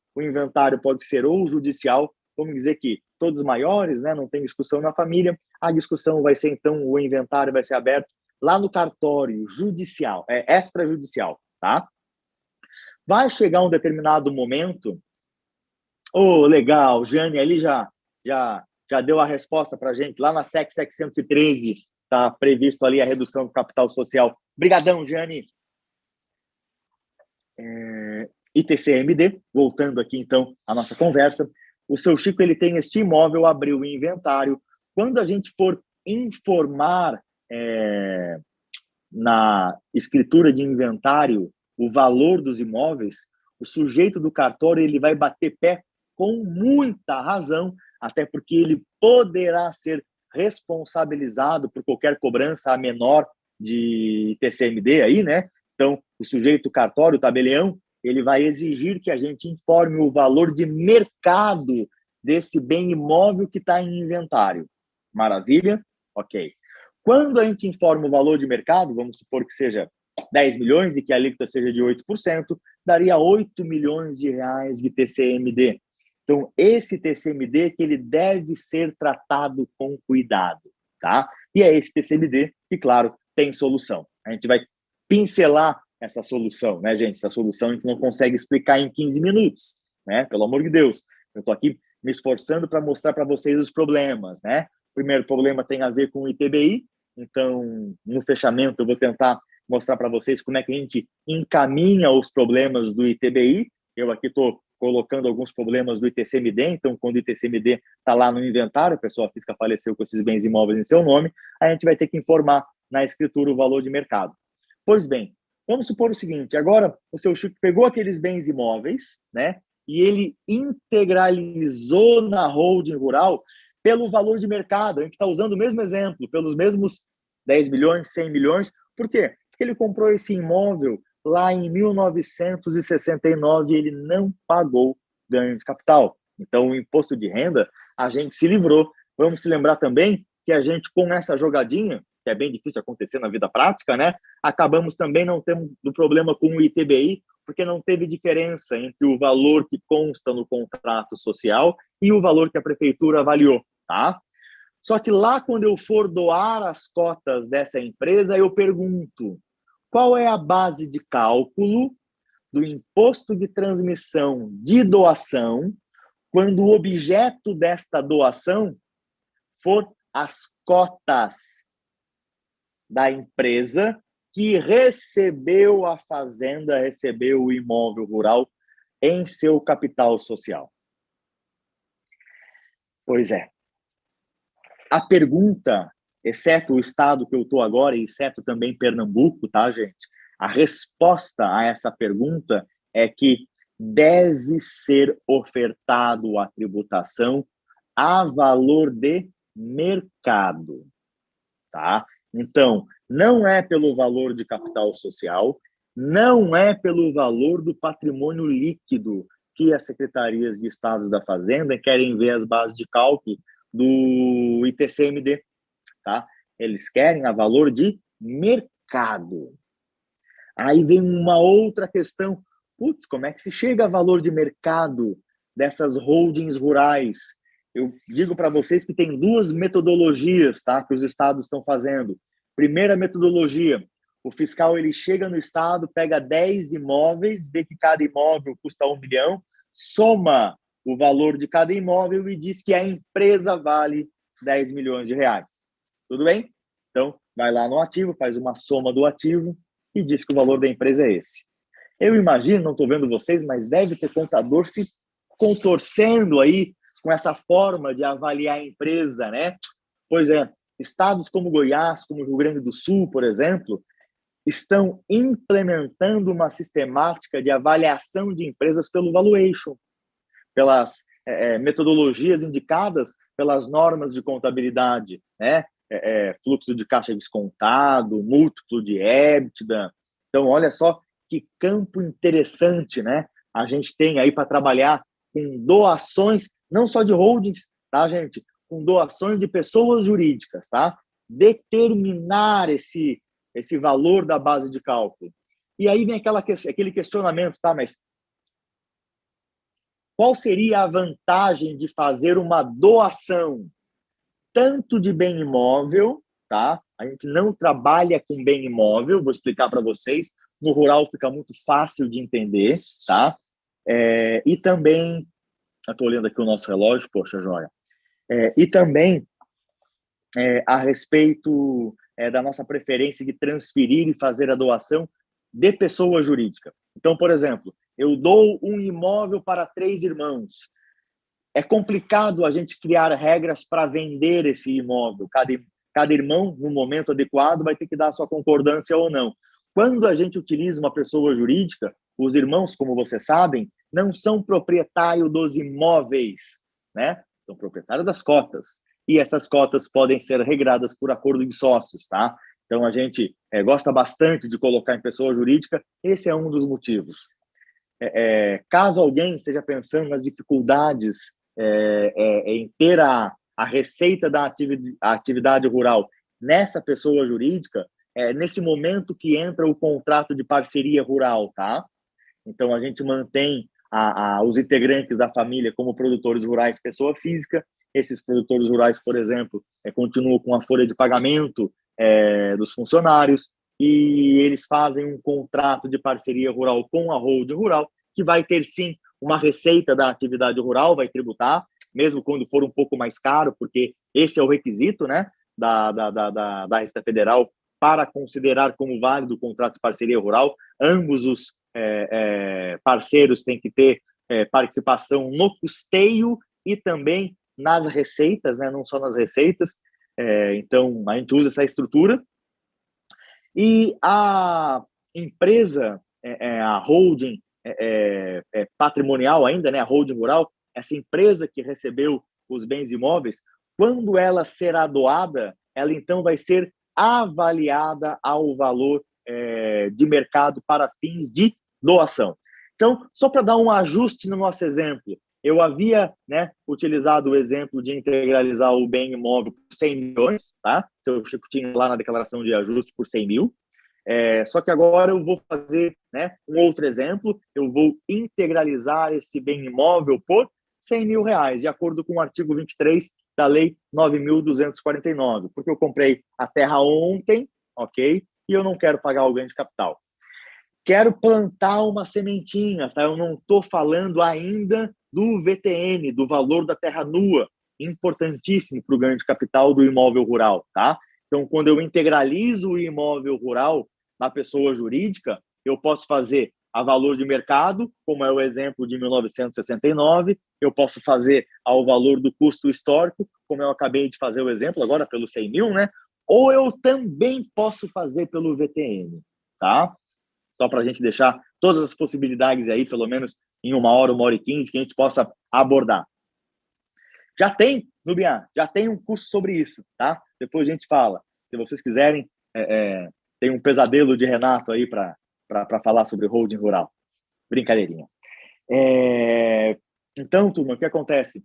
pode ser ou judicial, vamos dizer que todos maiores, né, não tem discussão na família, a discussão vai ser, então, o inventário vai ser aberto lá no cartório judicial, extrajudicial, tá? Vai chegar um determinado momento Oh, legal, Jane ali já deu a resposta para a gente, lá na SEC 713 está previsto ali a redução do capital social. Obrigadão, Jane. ITCMD, voltando aqui então à nossa conversa, o seu Chico ele tem este imóvel, abriu o inventário. Quando a gente for informar na escritura de inventário o valor dos imóveis, o sujeito do cartório ele vai bater pé com muita razão, até porque ele poderá ser responsabilizado por qualquer cobrança a menor de TCMD aí, né? Então, o sujeito cartório, o tabelião, ele vai exigir que a gente informe o valor de mercado desse bem imóvel que está em inventário. Maravilha? Ok. Quando a gente informa o valor de mercado, vamos supor que seja 10 milhões e que a alíquota seja de 8%, daria 8 milhões de reais de TCMD. Então, esse TCMD que ele deve ser tratado com cuidado, tá? E é esse TCMD que, claro, tem solução. A gente vai pincelar essa solução, né, gente? Essa solução a gente não consegue explicar em 15 minutos, né? Pelo amor de Deus. Eu estou aqui me esforçando para mostrar para vocês os problemas, né? O primeiro problema tem a ver com o ITBI, então, no fechamento, eu vou tentar mostrar para vocês como é que a gente encaminha os problemas do ITBI. Eu aqui estou colocando alguns problemas do ITCMD, então, quando o ITCMD está lá no inventário, a pessoa física faleceu com esses bens imóveis em seu nome, a gente vai ter que informar na escritura o valor de mercado. Pois bem, vamos supor o seguinte, agora o seu Chico pegou aqueles bens imóveis, né, e ele integralizou na holding rural pelo valor de mercado. A gente está usando o mesmo exemplo, pelos mesmos 10 milhões, 100 milhões. Por quê? Porque ele comprou esse imóvel lá em 1969 e ele não pagou ganho de capital. Então, o imposto de renda, a gente se livrou. Vamos se lembrar também que a gente, com essa jogadinha, que é bem difícil acontecer na vida prática, né? Acabamos também não tendo problema com o ITBI, porque não teve diferença entre o valor que consta no contrato social e o valor que a prefeitura avaliou, tá? Só que lá, quando eu for doar as cotas dessa empresa, eu pergunto, qual é a base de cálculo do imposto de transmissão de doação quando o objeto desta doação for as cotas da empresa que recebeu a fazenda, recebeu o imóvel rural em seu capital social? Pois é. A pergunta, exceto o estado que eu estou agora, e exceto também Pernambuco, tá, gente? A resposta a essa pergunta é que deve ser ofertado a tributação a valor de mercado, tá? Então, não é pelo valor de capital social, não é pelo valor do patrimônio líquido que as secretarias de Estado da Fazenda querem ver as bases de cálculo do ITCMD, tá? Eles querem a valor de mercado. Aí vem uma outra questão. Putz, como é que se chega a valor de mercado dessas holdings rurais? Eu digo para vocês que tem duas metodologias, tá, que os estados estão fazendo. Primeira metodologia, o fiscal ele chega no estado, pega 10 imóveis, vê que cada imóvel custa 1 milhão, soma o valor de cada imóvel e diz que a empresa vale 10 milhões de reais. Tudo bem? Então, vai lá no ativo, faz uma soma do ativo e diz que o valor da empresa é esse. Eu imagino, não estou vendo vocês, mas deve ter contador se contorcendo aí com essa forma de avaliar a empresa, né? Pois é, estados como Goiás, como Rio Grande do Sul, por exemplo, estão implementando uma sistemática de avaliação de empresas pelo valuation, pelas metodologias indicadas pelas normas de contabilidade, né? Fluxo de caixa descontado, múltiplo de EBITDA. Então, olha só que campo interessante, né? A gente tem aí para trabalhar com doações, não só de holdings, tá, gente? Com doações de pessoas jurídicas, tá? Determinar esse valor da base de cálculo. E aí vem aquele questionamento, tá? Mas qual seria a vantagem de fazer uma doação tanto de bem imóvel, tá? A gente não trabalha com bem imóvel, vou explicar para vocês. No rural fica muito fácil de entender, tá? E também Eu estou olhando aqui o nosso relógio, poxa, joia. E também a respeito da nossa preferência de transferir e fazer a doação de pessoa jurídica. Então, por exemplo, eu dou um imóvel para 3 irmãos. É complicado a gente criar regras para vender esse imóvel. Cada irmão, no momento adequado, vai ter que dar a sua concordância ou não. Quando a gente utiliza uma pessoa jurídica, os irmãos, como vocês sabem, não são proprietários dos imóveis, né? São proprietários das cotas. E essas cotas podem ser regradas por acordo de sócios, tá? Então, a gente gosta bastante de colocar em pessoa jurídica. Esse é um dos motivos. Caso alguém esteja pensando nas dificuldades em ter a receita da atividade rural nessa pessoa jurídica, nesse momento que entra o contrato de parceria rural, tá? Então, a gente mantém os integrantes da família como produtores rurais pessoa física. Esses produtores rurais, por exemplo, continuam com a folha de pagamento dos funcionários, e eles fazem um contrato de parceria rural com a holding rural, que vai ter, sim, uma receita da atividade rural, vai tributar, mesmo quando for um pouco mais caro, porque esse é o requisito, né, da Receita Federal para considerar como válido o contrato de parceria rural. Ambos os parceiros têm que ter participação no custeio e também nas receitas, né, não só nas receitas. Então, a gente usa essa estrutura. E a empresa, a holding patrimonial ainda, né, a holding rural, essa empresa que recebeu os bens imóveis, quando ela será doada, ela então vai ser avaliada ao valor de mercado para fins de doação. Então, só para dar um ajuste no nosso exemplo, eu havia, né, utilizado o exemplo de integralizar o bem imóvel por 100 milhões, tá? Eu tinha lá na declaração de ajuste por 100 mil. Só que agora eu vou fazer, né, um outro exemplo. Eu vou integralizar esse bem imóvel por 100 mil reais, de acordo com o artigo 23 da Lei 9.249, porque eu comprei a terra ontem, ok? E eu não quero pagar o ganho de capital. Quero plantar uma sementinha, tá? Eu não estou falando ainda do VTN, do valor da terra nua, importantíssimo para o ganho de capital do imóvel rural, tá? Então, quando eu integralizo o imóvel rural na pessoa jurídica, eu posso fazer a valor de mercado, como é o exemplo de 1969, eu posso fazer ao valor do custo histórico, como eu acabei de fazer o exemplo agora pelo 100 mil, né? Ou eu também posso fazer pelo VTN, tá? Só para a gente deixar todas as possibilidades aí, pelo menos em 1 hora e 15, que a gente possa abordar. Já tem, Nubian, já tem um curso sobre isso, tá? Depois a gente fala. Se vocês quiserem, tem um pesadelo de Renato aí para falar sobre holding rural. Brincadeirinha. Então, turma, o que acontece?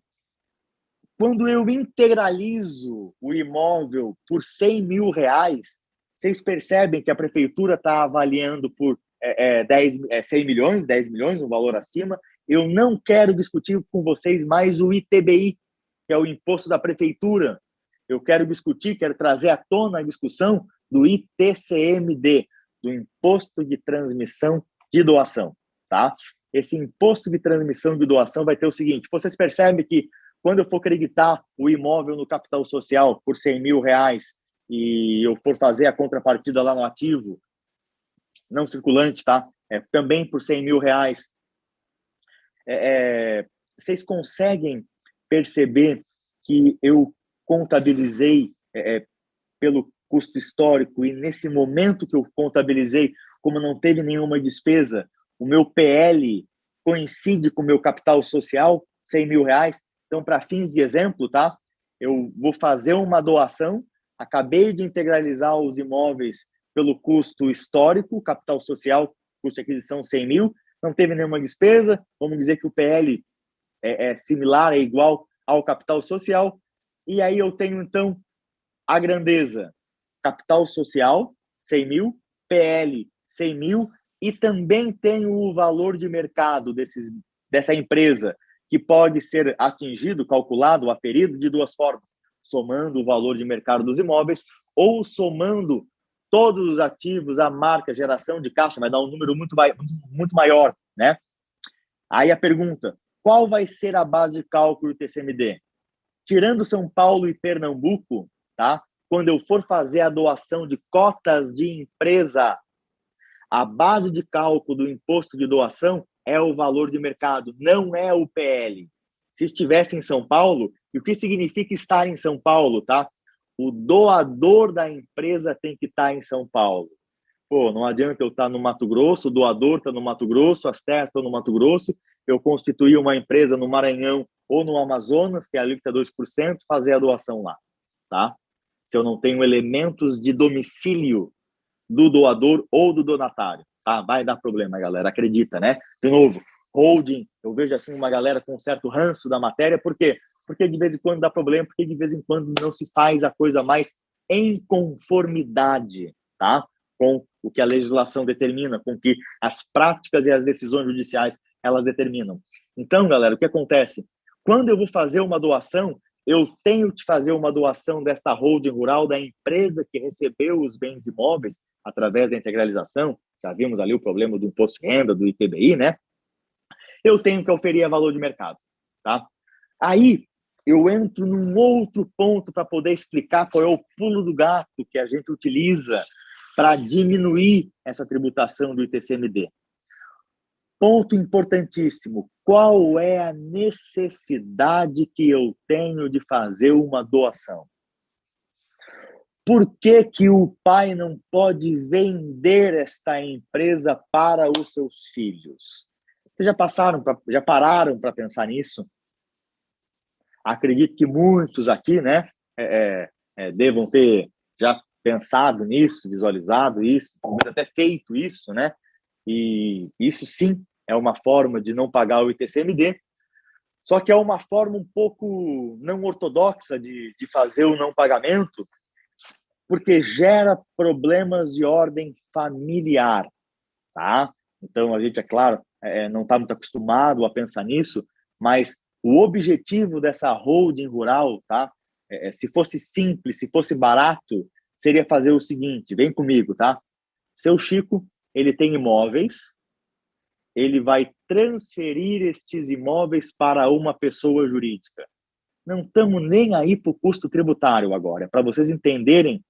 Quando eu integralizo o imóvel por 100 mil reais, vocês percebem que a prefeitura está avaliando por 100 milhões, 10 milhões, um valor acima. Eu não quero discutir com vocês mais o ITBI, que é o imposto da prefeitura. Eu quero trazer à tona a discussão do ITCMD, do Imposto de Transmissão de Doação, tá? Esse imposto de transmissão de doação vai ter o seguinte: vocês percebem que quando eu for creditar o imóvel no capital social por 100 mil reais e eu for fazer a contrapartida lá no ativo, não circulante, tá? Também por 100 mil reais, vocês conseguem perceber que eu contabilizei pelo custo histórico, e nesse momento que eu contabilizei, como não teve nenhuma despesa, o meu PL coincide com o meu capital social, 100 mil reais. Então, para fins de exemplo, tá? Eu vou fazer uma doação, acabei de integralizar os imóveis pelo custo histórico, capital social, custo de aquisição 100 mil, não teve nenhuma despesa, vamos dizer que o PL é similar, é igual ao capital social, e aí eu tenho, então, a grandeza: capital social, 100 mil, PL, 100 mil, e também tenho o valor de mercado dessa empresa, que pode ser atingido, calculado, aferido de duas formas: somando o valor de mercado dos imóveis ou somando todos os ativos, a marca, geração de caixa, vai dar um número muito maior, né? Aí a pergunta: qual vai ser a base de cálculo do TCMD? Tirando São Paulo e Pernambuco, tá? Quando eu for fazer a doação de cotas de empresa, a base de cálculo do imposto de doação é o valor de mercado, não é o PL. Se estivesse em São Paulo, e o que significa estar em São Paulo, tá? O doador da empresa tem que estar em São Paulo. Pô, não adianta eu estar no Mato Grosso, o doador está no Mato Grosso, as terras estão no Mato Grosso, eu constituir uma empresa no Maranhão ou no Amazonas, que é a alíquota 2%, fazer a doação lá, tá? Se eu não tenho elementos de domicílio do doador ou do donatário, tá? Vai dar problema, galera, acredita, né? De novo, holding, eu vejo assim uma galera com um certo ranço da matéria, por quê? Porque de vez em quando dá problema, porque de vez em quando não se faz a coisa mais em conformidade, tá? Com o que a legislação determina, com o que as práticas e as decisões judiciais elas determinam. Então, galera, o que acontece? Quando eu vou fazer uma doação, eu tenho que fazer uma doação desta holding rural da empresa que recebeu os bens imóveis através da integralização. Já vimos ali o problema do imposto de renda, do ITBI, né? Eu tenho que oferir a valor de mercado, tá? Aí eu entro num outro ponto para poder explicar qual é o pulo do gato que a gente utiliza para diminuir essa tributação do ITCMD. Ponto importantíssimo. Qual é a necessidade que eu tenho de fazer uma doação? Por que que o pai não pode vender esta empresa para os seus filhos? Vocês já pararam para pensar nisso? Acredito que muitos aqui, né, devam ter já pensado nisso, visualizado isso, até feito isso, né? E isso sim é uma forma de não pagar o ITCMD, só que é uma forma um pouco não ortodoxa de fazer o não pagamento, porque gera problemas de ordem familiar, tá? Então, a gente, é claro, não está muito acostumado a pensar nisso, mas o objetivo dessa holding rural, tá? Se fosse simples, se fosse barato, seria fazer o seguinte, vem comigo, tá? Seu Chico, ele tem imóveis, ele vai transferir estes imóveis para uma pessoa jurídica. Não estamos nem aí para o custo tributário agora, para vocês entenderem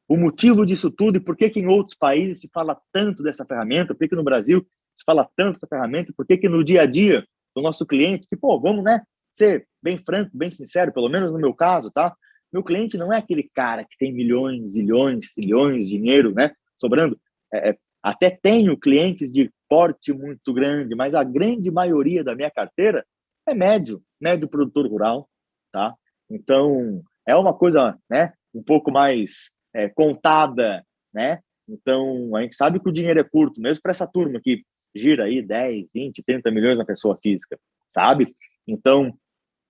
o motivo disso tudo e por que em outros países se fala tanto dessa ferramenta, por que no Brasil se fala tanto dessa ferramenta, por que no dia a dia do nosso cliente, que, pô, vamos, né, ser bem franco, bem sincero, pelo menos no meu caso, tá? Meu cliente não é aquele cara que tem milhões, zilhões, trilhões de dinheiro, né, sobrando. Até tenho clientes de porte muito grande, mas a grande maioria da minha carteira é médio produtor rural, tá? Então, é uma coisa, né, um pouco mais contada, né? Então, a gente sabe que o dinheiro é curto, mesmo para essa turma que gira aí 10, 20, 30 milhões na pessoa física, sabe? Então,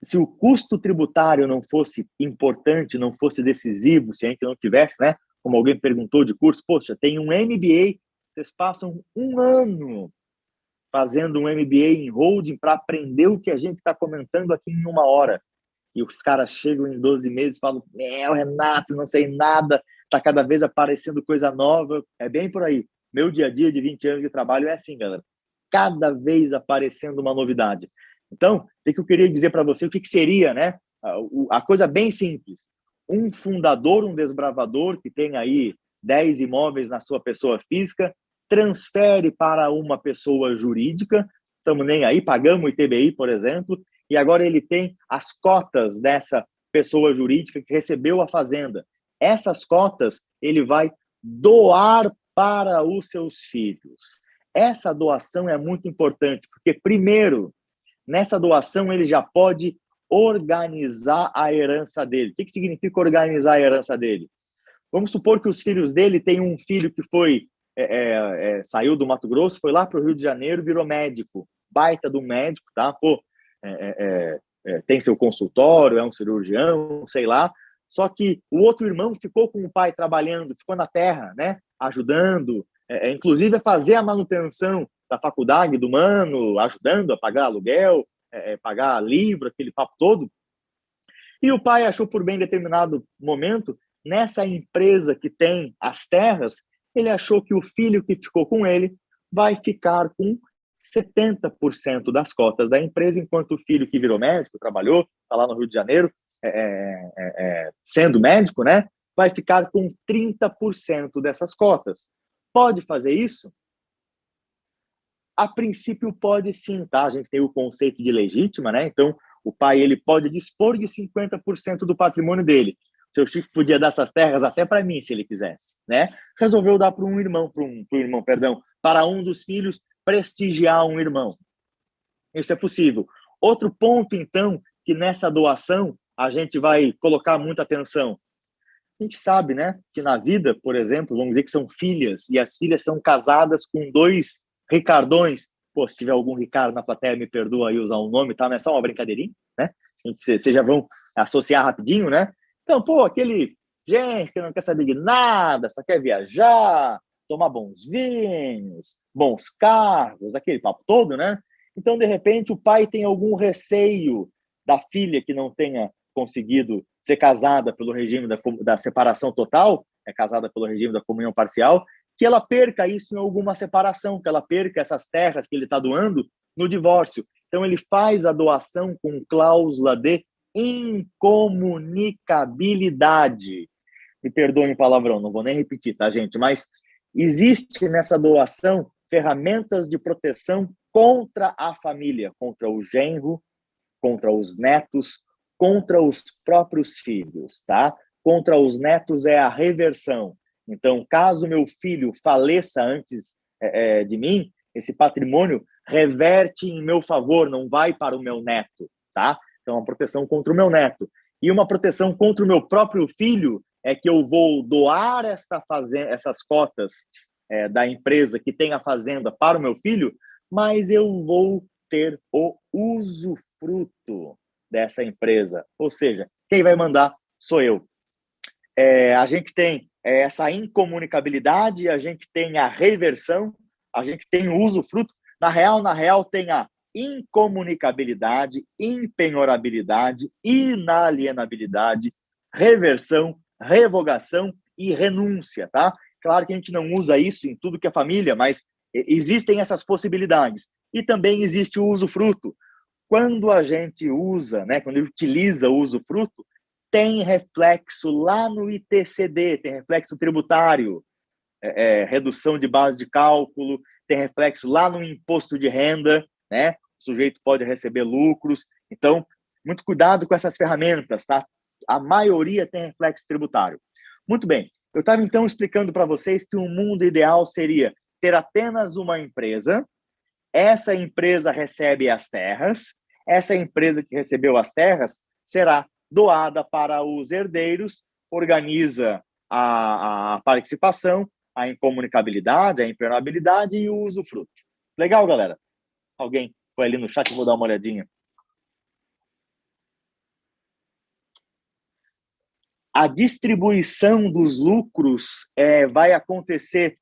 se o custo tributário não fosse importante, não fosse decisivo, se a gente não tivesse, né? Como alguém perguntou de curso, poxa, tem um MBA, vocês passam um ano fazendo um MBA em holding para aprender o que a gente está comentando aqui em uma hora. E os caras chegam em 12 meses e falam, Renato, não sei nada, está cada vez aparecendo coisa nova. É bem por aí. Meu dia a dia de 20 anos de trabalho é assim, galera. Cada vez aparecendo uma novidade. Então, o que eu queria dizer para você, o que seria, né? A coisa bem simples. Um fundador, um desbravador que tem aí 10 imóveis na sua pessoa física, transfere para uma pessoa jurídica, estamos nem aí, pagamos o ITBI, por exemplo, e agora ele tem as cotas dessa pessoa jurídica que recebeu a fazenda. Essas cotas ele vai doar para os seus filhos. Essa doação é muito importante, porque, primeiro, nessa doação ele já pode organizar a herança dele. O que significa organizar a herança dele? Vamos supor que os filhos dele têm um filho que foi saiu do Mato Grosso, foi lá para o Rio de Janeiro, virou médico, baita do médico, tá? Pô, tem seu consultório, é um cirurgião, sei lá. Só que o outro irmão ficou com o pai trabalhando, ficou na terra, né? Ajudando, inclusive a fazer a manutenção da faculdade do mano, ajudando a pagar aluguel, pagar livro, aquele papo todo. E o pai achou por bem, em determinado momento, nessa empresa que tem as terras, ele achou que o filho que ficou com ele vai ficar com 70% das cotas da empresa, enquanto o filho que virou médico, trabalhou, está lá no Rio de Janeiro, sendo médico, né, vai ficar com 30% dessas cotas. Pode fazer isso? A princípio pode sim, tá? A gente tem o conceito de legítima, né? Então, o pai ele pode dispor de 50% do patrimônio dele. Seu Chico podia dar essas terras até para mim, se ele quisesse, né? Resolveu dar para um irmão, para um dos filhos prestigiar um irmão. Isso é possível. Outro ponto, então, que nessa doação a gente vai colocar muita atenção. A gente sabe, né, que na vida, por exemplo, vamos dizer que são filhas, e as filhas são casadas com 2 Ricardões. Pô, se tiver algum Ricardo na plateia, me perdoa aí usar o nome, tá? Mas é só uma brincadeirinha, né? Vocês já vão associar rapidinho, né? Então, pô, aquele gente que não quer saber de nada, só quer viajar, tomar bons vinhos, bons carros, aquele papo todo, né? Então, de repente, o pai tem algum receio da filha que não tenha conseguido ser casada pelo regime da separação total, é casada pelo regime da comunhão parcial, que ela perca isso em alguma separação, que ela perca essas terras que ele está doando no divórcio. Então, ele faz a doação com cláusula de incomunicabilidade. Me perdoem o palavrão, não vou nem repetir, tá, gente? Mas existe nessa doação ferramentas de proteção contra a família, contra o genro, contra os netos, contra os próprios filhos, tá? Contra os netos é a reversão. Então, caso meu filho faleça antes de mim, esse patrimônio reverte em meu favor, não vai para o meu neto, tá? Então, uma proteção contra o meu neto. E uma proteção contra o meu próprio filho é que eu vou doar essas cotas da empresa que tem a fazenda para o meu filho, mas eu vou ter o usufruto dessa empresa. Ou seja, quem vai mandar sou eu. A gente tem essa incomunicabilidade, a gente tem a reversão, a gente tem o usufruto. Na real, tem a incomunicabilidade, impenhorabilidade, inalienabilidade, reversão, revogação e renúncia, tá? Claro que a gente não usa isso em tudo que é família, mas existem essas possibilidades. E também existe o usufruto. Quando a gente usa, né, quando utiliza o usufruto, tem reflexo lá no ITCD, tem reflexo tributário, redução de base de cálculo, tem reflexo lá no imposto de renda, né? O sujeito pode receber lucros. Então, muito cuidado com essas ferramentas, tá? A maioria tem reflexo tributário. Muito bem. Eu estava, então, explicando para vocês que o mundo ideal seria ter apenas uma empresa, essa empresa recebe as terras, essa empresa que recebeu as terras será doada para os herdeiros, organiza a participação, a incomunicabilidade, a impenhorabilidade e o usufruto. Legal, galera? Alguém foi ali no chat, vou dar uma olhadinha. A distribuição dos lucros vai acontecer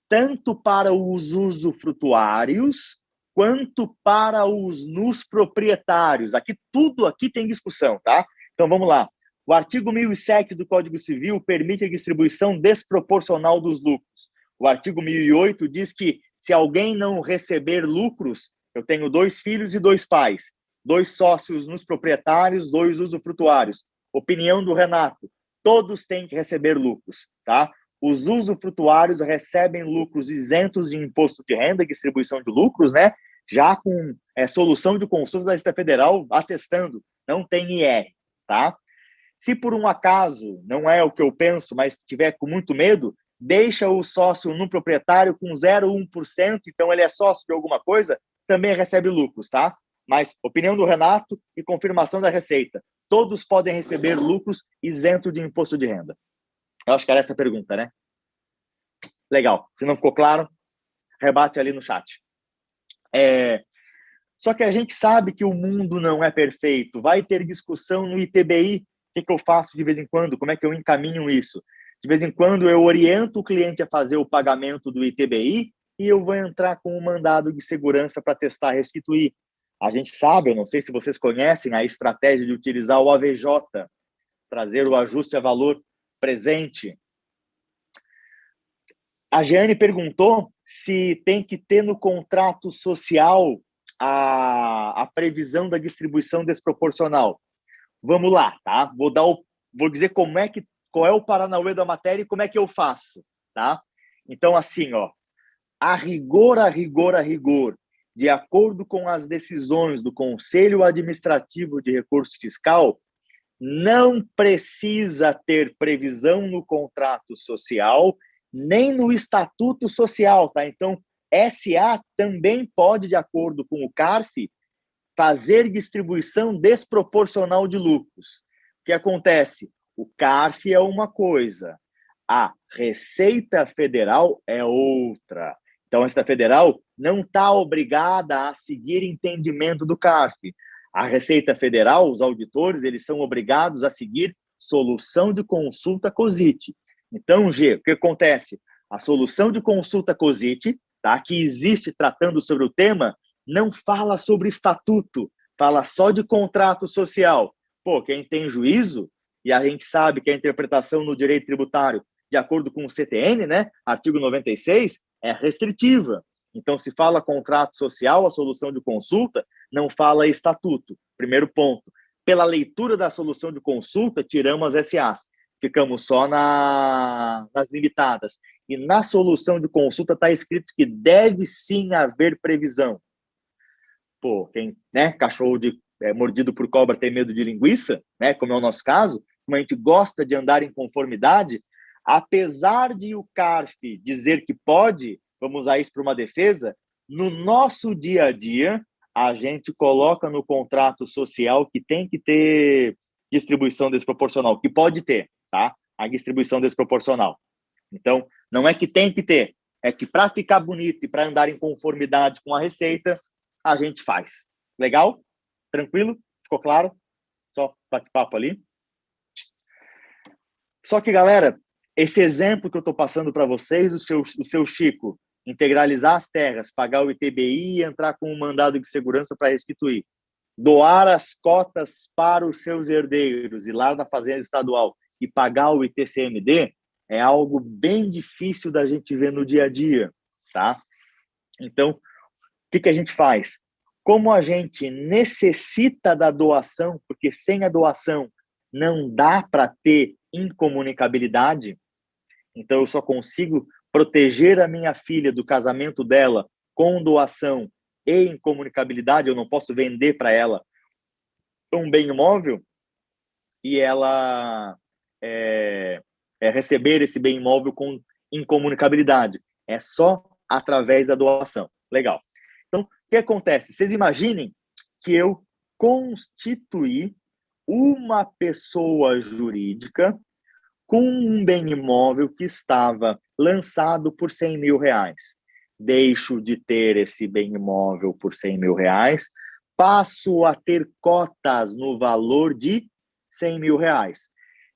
tanto para os usufrutuários quanto para os nus proprietários. Tudo aqui tem discussão, tá? Então, vamos lá. O artigo 1007 do Código Civil permite a distribuição desproporcional dos lucros. O artigo 1008 diz que se alguém não receber lucros, eu tenho 2 filhos e 2 pais, 2 sócios nos proprietários, 2 usufrutuários. Opinião do Renato, todos têm que receber lucros, tá? Os usufrutuários recebem lucros isentos de imposto de renda, distribuição de lucros, né? Já com solução de consulta da Receita Federal atestando, não tem IR, tá? Se por um acaso, não é o que eu penso, mas tiver com muito medo, deixa o sócio no proprietário com 0,1%, então ele é sócio de alguma coisa, também recebe lucros, tá? Mas opinião do Renato e confirmação da Receita. Todos podem receber lucros isentos de imposto de renda. Eu acho que era essa a pergunta, né? Legal. Se não ficou claro, rebate ali no chat. Só que a gente sabe que o mundo não é perfeito. Vai ter discussão no ITBI. O que eu faço de vez em quando? Como é que eu encaminho isso? De vez em quando eu oriento o cliente a fazer o pagamento do ITBI e eu vou entrar com um mandado de segurança para testar, restituir. A gente sabe, eu não sei se vocês conhecem a estratégia de utilizar o AVJ, trazer o ajuste a valor presente. A Jeane perguntou se tem que ter no contrato social a previsão da distribuição desproporcional. Vamos lá, tá? Vou dizer qual é o paranauê da matéria e como é que eu faço, tá? Então, assim, ó, a rigor, de acordo com as decisões do Conselho Administrativo de Recurso Fiscal, não precisa ter previsão no contrato social, nem no estatuto social, tá? Então, SA também pode, de acordo com o CARF, fazer distribuição desproporcional de lucros. O que acontece? O CARF é uma coisa, a Receita Federal é outra. Então, a Receita Federal não está obrigada a seguir entendimento do CARF. A Receita Federal, os auditores, eles são obrigados a seguir solução de consulta COSIT. Então, G, o que acontece? A solução de consulta COSIT, tá, que existe tratando sobre o tema, não fala sobre estatuto, fala só de contrato social. Pô, quem tem juízo, e a gente sabe que a interpretação no direito tributário, de acordo com o CTN, né, artigo 96, é restritiva. Então, se fala contrato social, a solução de consulta, não fala estatuto. Primeiro ponto. Pela leitura da solução de consulta, tiramos as SAs. Ficamos só nas limitadas. E na solução de consulta está escrito que deve sim haver previsão. Pô, quem, né, cachorro mordido por cobra tem medo de linguiça, né, como é o nosso caso, como a gente gosta de andar em conformidade, apesar de o CARF dizer que pode, vamos usar isso para uma defesa, no nosso dia a dia, a gente coloca no contrato social que tem que ter distribuição desproporcional, que pode ter, tá? A distribuição desproporcional. Então, não é que tem que ter, é que para ficar bonito e para andar em conformidade com a Receita, a gente faz. Legal? Tranquilo? Ficou claro? Só bate-papo ali. Só que, galera, esse exemplo que eu estou passando para vocês, o seu Chico, integralizar as terras, pagar o ITBI e entrar com um mandado de segurança para restituir, doar as cotas para os seus herdeiros, ir lá na Fazenda Estadual e pagar o ITCMD, é algo bem difícil da gente ver no dia a dia, tá? Então, o que a gente faz? Como a gente necessita da doação, porque sem a doação não dá para ter incomunicabilidade, então eu só consigo proteger a minha filha do casamento dela com doação e incomunicabilidade, eu não posso vender para ela um bem imóvel e ela receber esse bem imóvel com incomunicabilidade. É só através da doação. Legal. Então, o que acontece? Vocês imaginem que eu constituí uma pessoa jurídica com um bem imóvel que estava lançado por R$100 mil. Deixo de ter esse bem imóvel por R$100 mil, passo a ter cotas no valor de R$100 mil.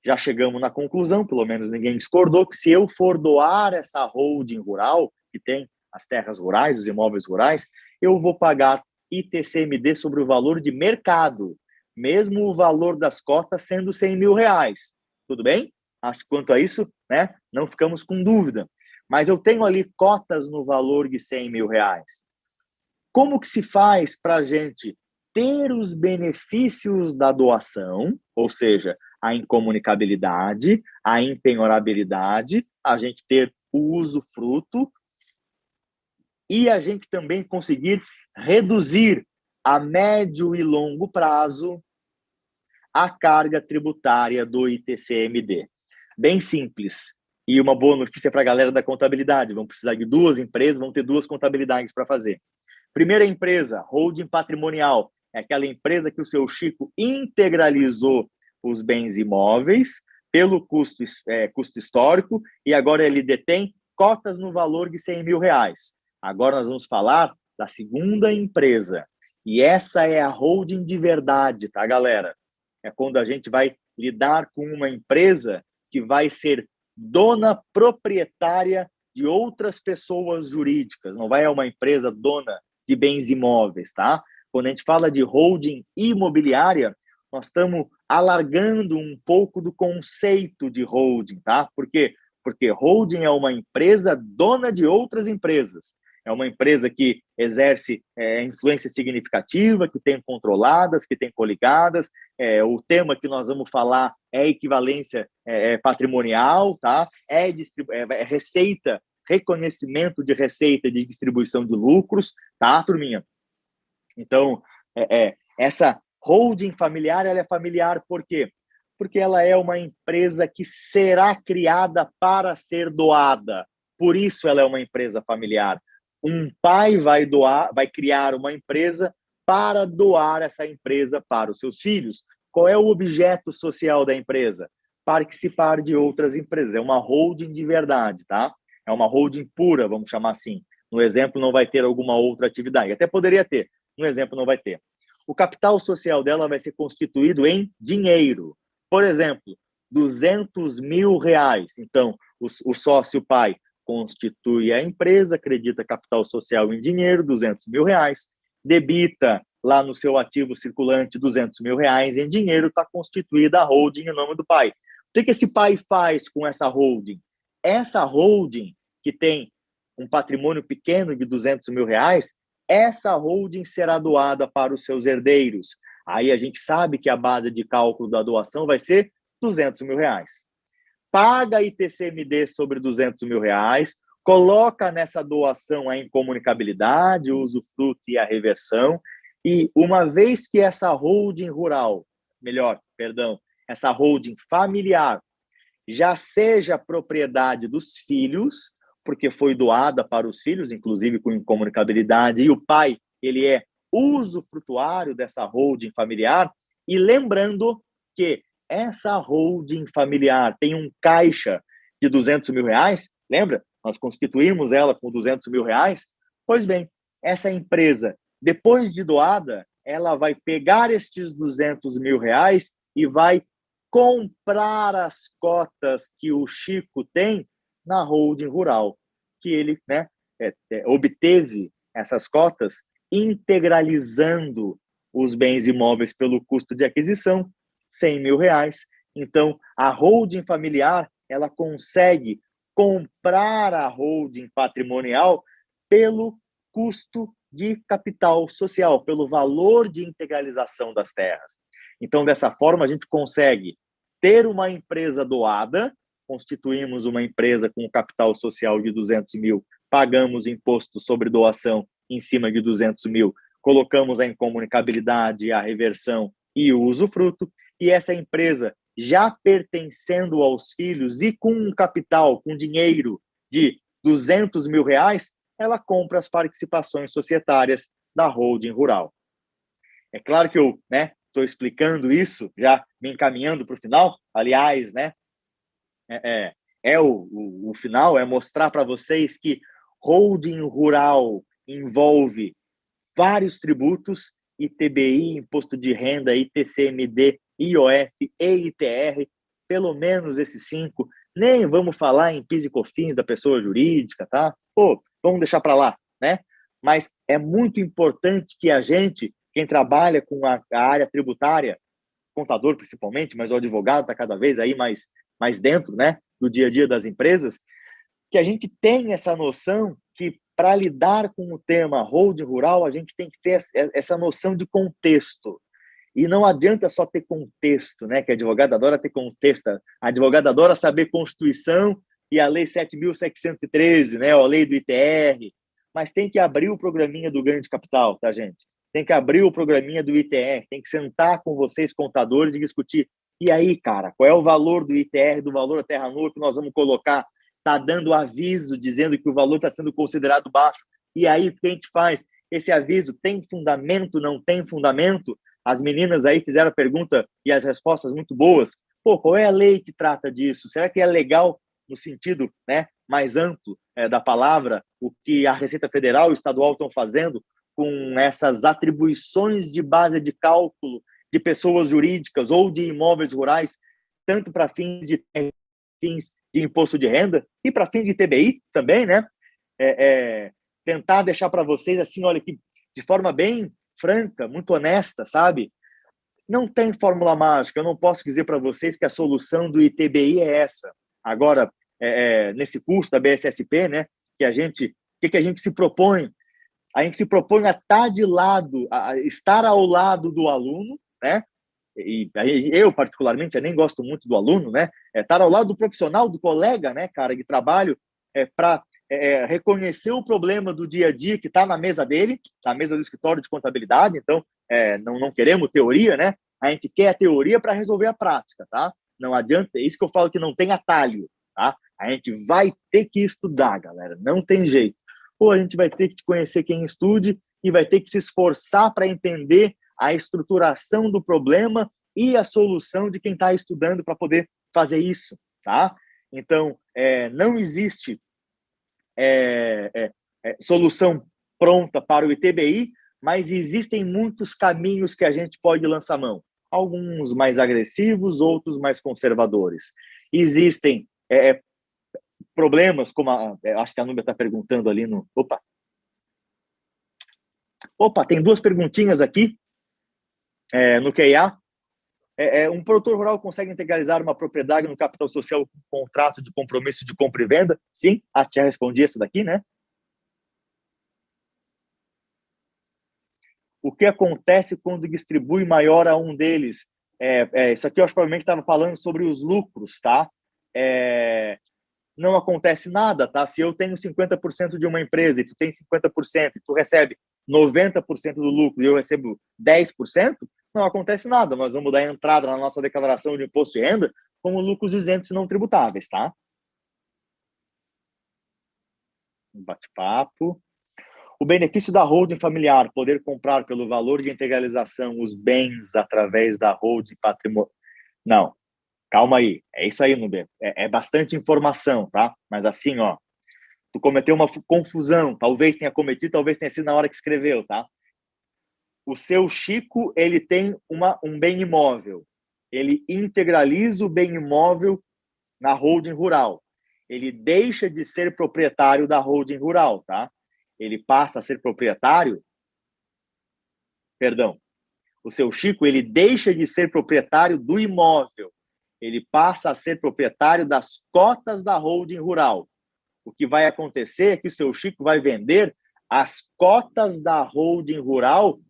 Já chegamos na conclusão, pelo menos ninguém discordou, que se eu for doar essa holding rural, que tem as terras rurais, os imóveis rurais, eu vou pagar ITCMD sobre o valor de mercado, mesmo o valor das cotas sendo R$100 mil. Tudo bem? Acho que quanto a isso, né, não ficamos com dúvida. Mas eu tenho ali cotas no valor de R$100 mil. Como que se faz para a gente ter os benefícios da doação, ou seja, a incomunicabilidade, a impenhorabilidade, a gente ter o usufruto e a gente também conseguir reduzir a médio e longo prazo a carga tributária do ITCMD. Bem simples. E uma boa notícia para a galera da contabilidade. Vão precisar de duas empresas, vão ter duas contabilidades para fazer. Primeira empresa, holding patrimonial. É aquela empresa que o seu Chico integralizou os bens imóveis pelo custo histórico e agora ele detém cotas no valor de R$100 mil. Agora nós vamos falar da segunda empresa. E essa é a holding de verdade, tá, galera? É quando a gente vai lidar com uma empresa que vai ser dona proprietária de outras pessoas jurídicas. Não vai ser uma empresa dona de bens imóveis, tá? Quando a gente fala de holding imobiliária, nós estamos alargando um pouco do conceito de holding, tá? Porque Porque holding é uma empresa dona de outras empresas. É uma empresa que exerce influência significativa, que tem controladas, que tem coligadas. O tema que nós vamos falar é equivalência patrimonial, tá? É receita, reconhecimento de receita de distribuição de lucros, tá, turminha? Então, essa holding familiar, ela é familiar por quê? Porque ela é uma empresa que será criada para ser doada. Por isso ela é uma empresa familiar. Um pai vai criar uma empresa para doar essa empresa para os seus filhos. Qual é o objeto social da empresa? Participar de outras empresas. É uma holding de verdade, tá? É uma holding pura, vamos chamar assim. No exemplo, não vai ter alguma outra atividade. Até poderia ter. No exemplo, não vai ter. O capital social dela vai ser constituído em dinheiro. Por exemplo, R$200 mil. Então, o sócio pai constitui a empresa, acredita capital social em dinheiro, R$200 mil, debita lá no seu ativo circulante R$200 mil em dinheiro, está constituída a holding em nome do pai. O que esse pai faz com essa holding? Essa holding, que tem um patrimônio pequeno de R$200 mil, essa holding será doada para os seus herdeiros. Aí a gente sabe que a base de cálculo da doação vai ser R$200 mil. Paga ITCMD sobre R$200 mil, coloca nessa doação a incomunicabilidade, o usufruto e a reversão, e uma vez que essa holding rural, essa holding familiar, já seja propriedade dos filhos, porque foi doada para os filhos, inclusive com incomunicabilidade, e o pai, ele é usufrutuário dessa holding familiar, e lembrando que essa holding familiar tem um caixa de R$200 mil, lembra? Nós constituímos ela com R$200 mil. Pois bem, essa empresa, depois de doada, ela vai pegar estes R$200 mil e vai comprar as cotas que o Chico tem na holding rural, que ele obteve essas cotas integralizando os bens imóveis pelo custo de aquisição, R$100 mil. Então, a holding familiar, ela consegue comprar a holding patrimonial pelo custo de capital social, pelo valor de integralização das terras. Então, dessa forma, a gente consegue ter uma empresa doada, constituímos uma empresa com capital social de R$200 mil, pagamos imposto sobre doação em cima de R$200 mil, colocamos a incomunicabilidade, a reversão e o usufruto, e essa empresa já pertencendo aos filhos e com um capital, com dinheiro de R$200 mil, ela compra as participações societárias da holding rural. É claro que eu estou explicando isso, já me encaminhando para o final. Aliás, o final é mostrar para vocês que holding rural envolve vários tributos, ITBI, Imposto de Renda, ITCMD, IOF e ITR, pelo menos esses 5. Nem vamos falar em PIS e COFINS da pessoa jurídica, tá? Vamos deixar para lá, né? Mas é muito importante que a gente, quem trabalha com a área tributária, contador principalmente, mas o advogado está cada vez aí mais dentro, do dia a dia das empresas, que a gente tenha essa noção que para lidar com o tema holding rural, a gente tem que ter essa noção de contexto. E não adianta só ter contexto, que a advogada adora ter contexto. A advogada adora saber Constituição e a Lei 7.713, a lei do ITR, mas tem que abrir o programinha do ganho de capital, tá, gente? Tem que abrir o programinha do ITR, tem que sentar com vocês, contadores, e discutir. E aí, cara, qual é o valor do ITR, do valor da terra nua que nós vamos colocar? Está dando aviso, dizendo que o valor está sendo considerado baixo. E aí, o que a gente faz? Esse aviso tem fundamento, não tem fundamento? As meninas aí fizeram a pergunta e as respostas muito boas. Qual é a lei que trata disso? Será que é legal no sentido mais amplo da palavra o que a Receita Federal e o Estadual estão fazendo com essas atribuições de base de cálculo de pessoas jurídicas ou de imóveis rurais, tanto para fins de imposto de renda e para fins de TBI também, tentar deixar para vocês assim, olha, que de forma bem franca, muito honesta, sabe? Não tem fórmula mágica, eu não posso dizer para vocês que a solução do ITBI é essa. Agora, nesse curso da BSSP, né? Que a gente se propõe? A gente se propõe a estar de lado, a estar ao lado do aluno, né? E eu, particularmente, eu nem gosto muito do aluno, né? Estar ao lado do profissional, do colega, né, cara, de trabalho, para reconhecer o problema do dia a dia que está na mesa dele, na mesa do escritório de contabilidade. Então, não queremos teoria, né? A gente quer a teoria para resolver a prática, tá? Não adianta, é isso que eu falo que não tem atalho, tá? A gente vai ter que estudar, galera, não tem jeito. Ou a gente vai ter que conhecer quem estude e vai ter que se esforçar para entender a estruturação do problema e a solução de quem está estudando para poder fazer isso, tá? Então, não existe solução pronta para o ITBI, mas existem muitos caminhos que a gente pode lançar mão. Alguns mais agressivos, outros mais conservadores. Existem problemas, como acho que a Núbia está perguntando ali no... Opa, tem duas perguntinhas aqui no QIA. Um produtor rural consegue integralizar uma propriedade no capital social com um contrato de compromisso de compra e venda? Sim, acho que já respondi essa daqui, né? O que acontece quando distribui maior a um deles? Isso aqui eu acho que provavelmente estava falando sobre os lucros, tá? Não acontece nada, tá? Se eu tenho 50% de uma empresa e tu tem 50% e tu recebe 90% do lucro e eu recebo 10%, não acontece nada. Nós vamos dar entrada na nossa declaração de imposto de renda como lucros isentos e não tributáveis, tá? Bate-papo. O benefício da holding familiar, poder comprar pelo valor de integralização os bens através da holding patrimonial. Não, calma aí. É isso aí, Nubia. É bastante informação, tá? Mas assim, ó, tu cometeu uma confusão. Talvez tenha cometido, talvez tenha sido na hora que escreveu, tá? O seu Chico, ele tem um bem imóvel. Ele integraliza o bem imóvel na holding rural. Ele deixa de ser proprietário da holding rural, tá? Ele passa a ser proprietário... Perdão. O seu Chico, ele deixa de ser proprietário do imóvel. Ele passa a ser proprietário das cotas da holding rural. O que vai acontecer é que o seu Chico vai vender as cotas da holding rural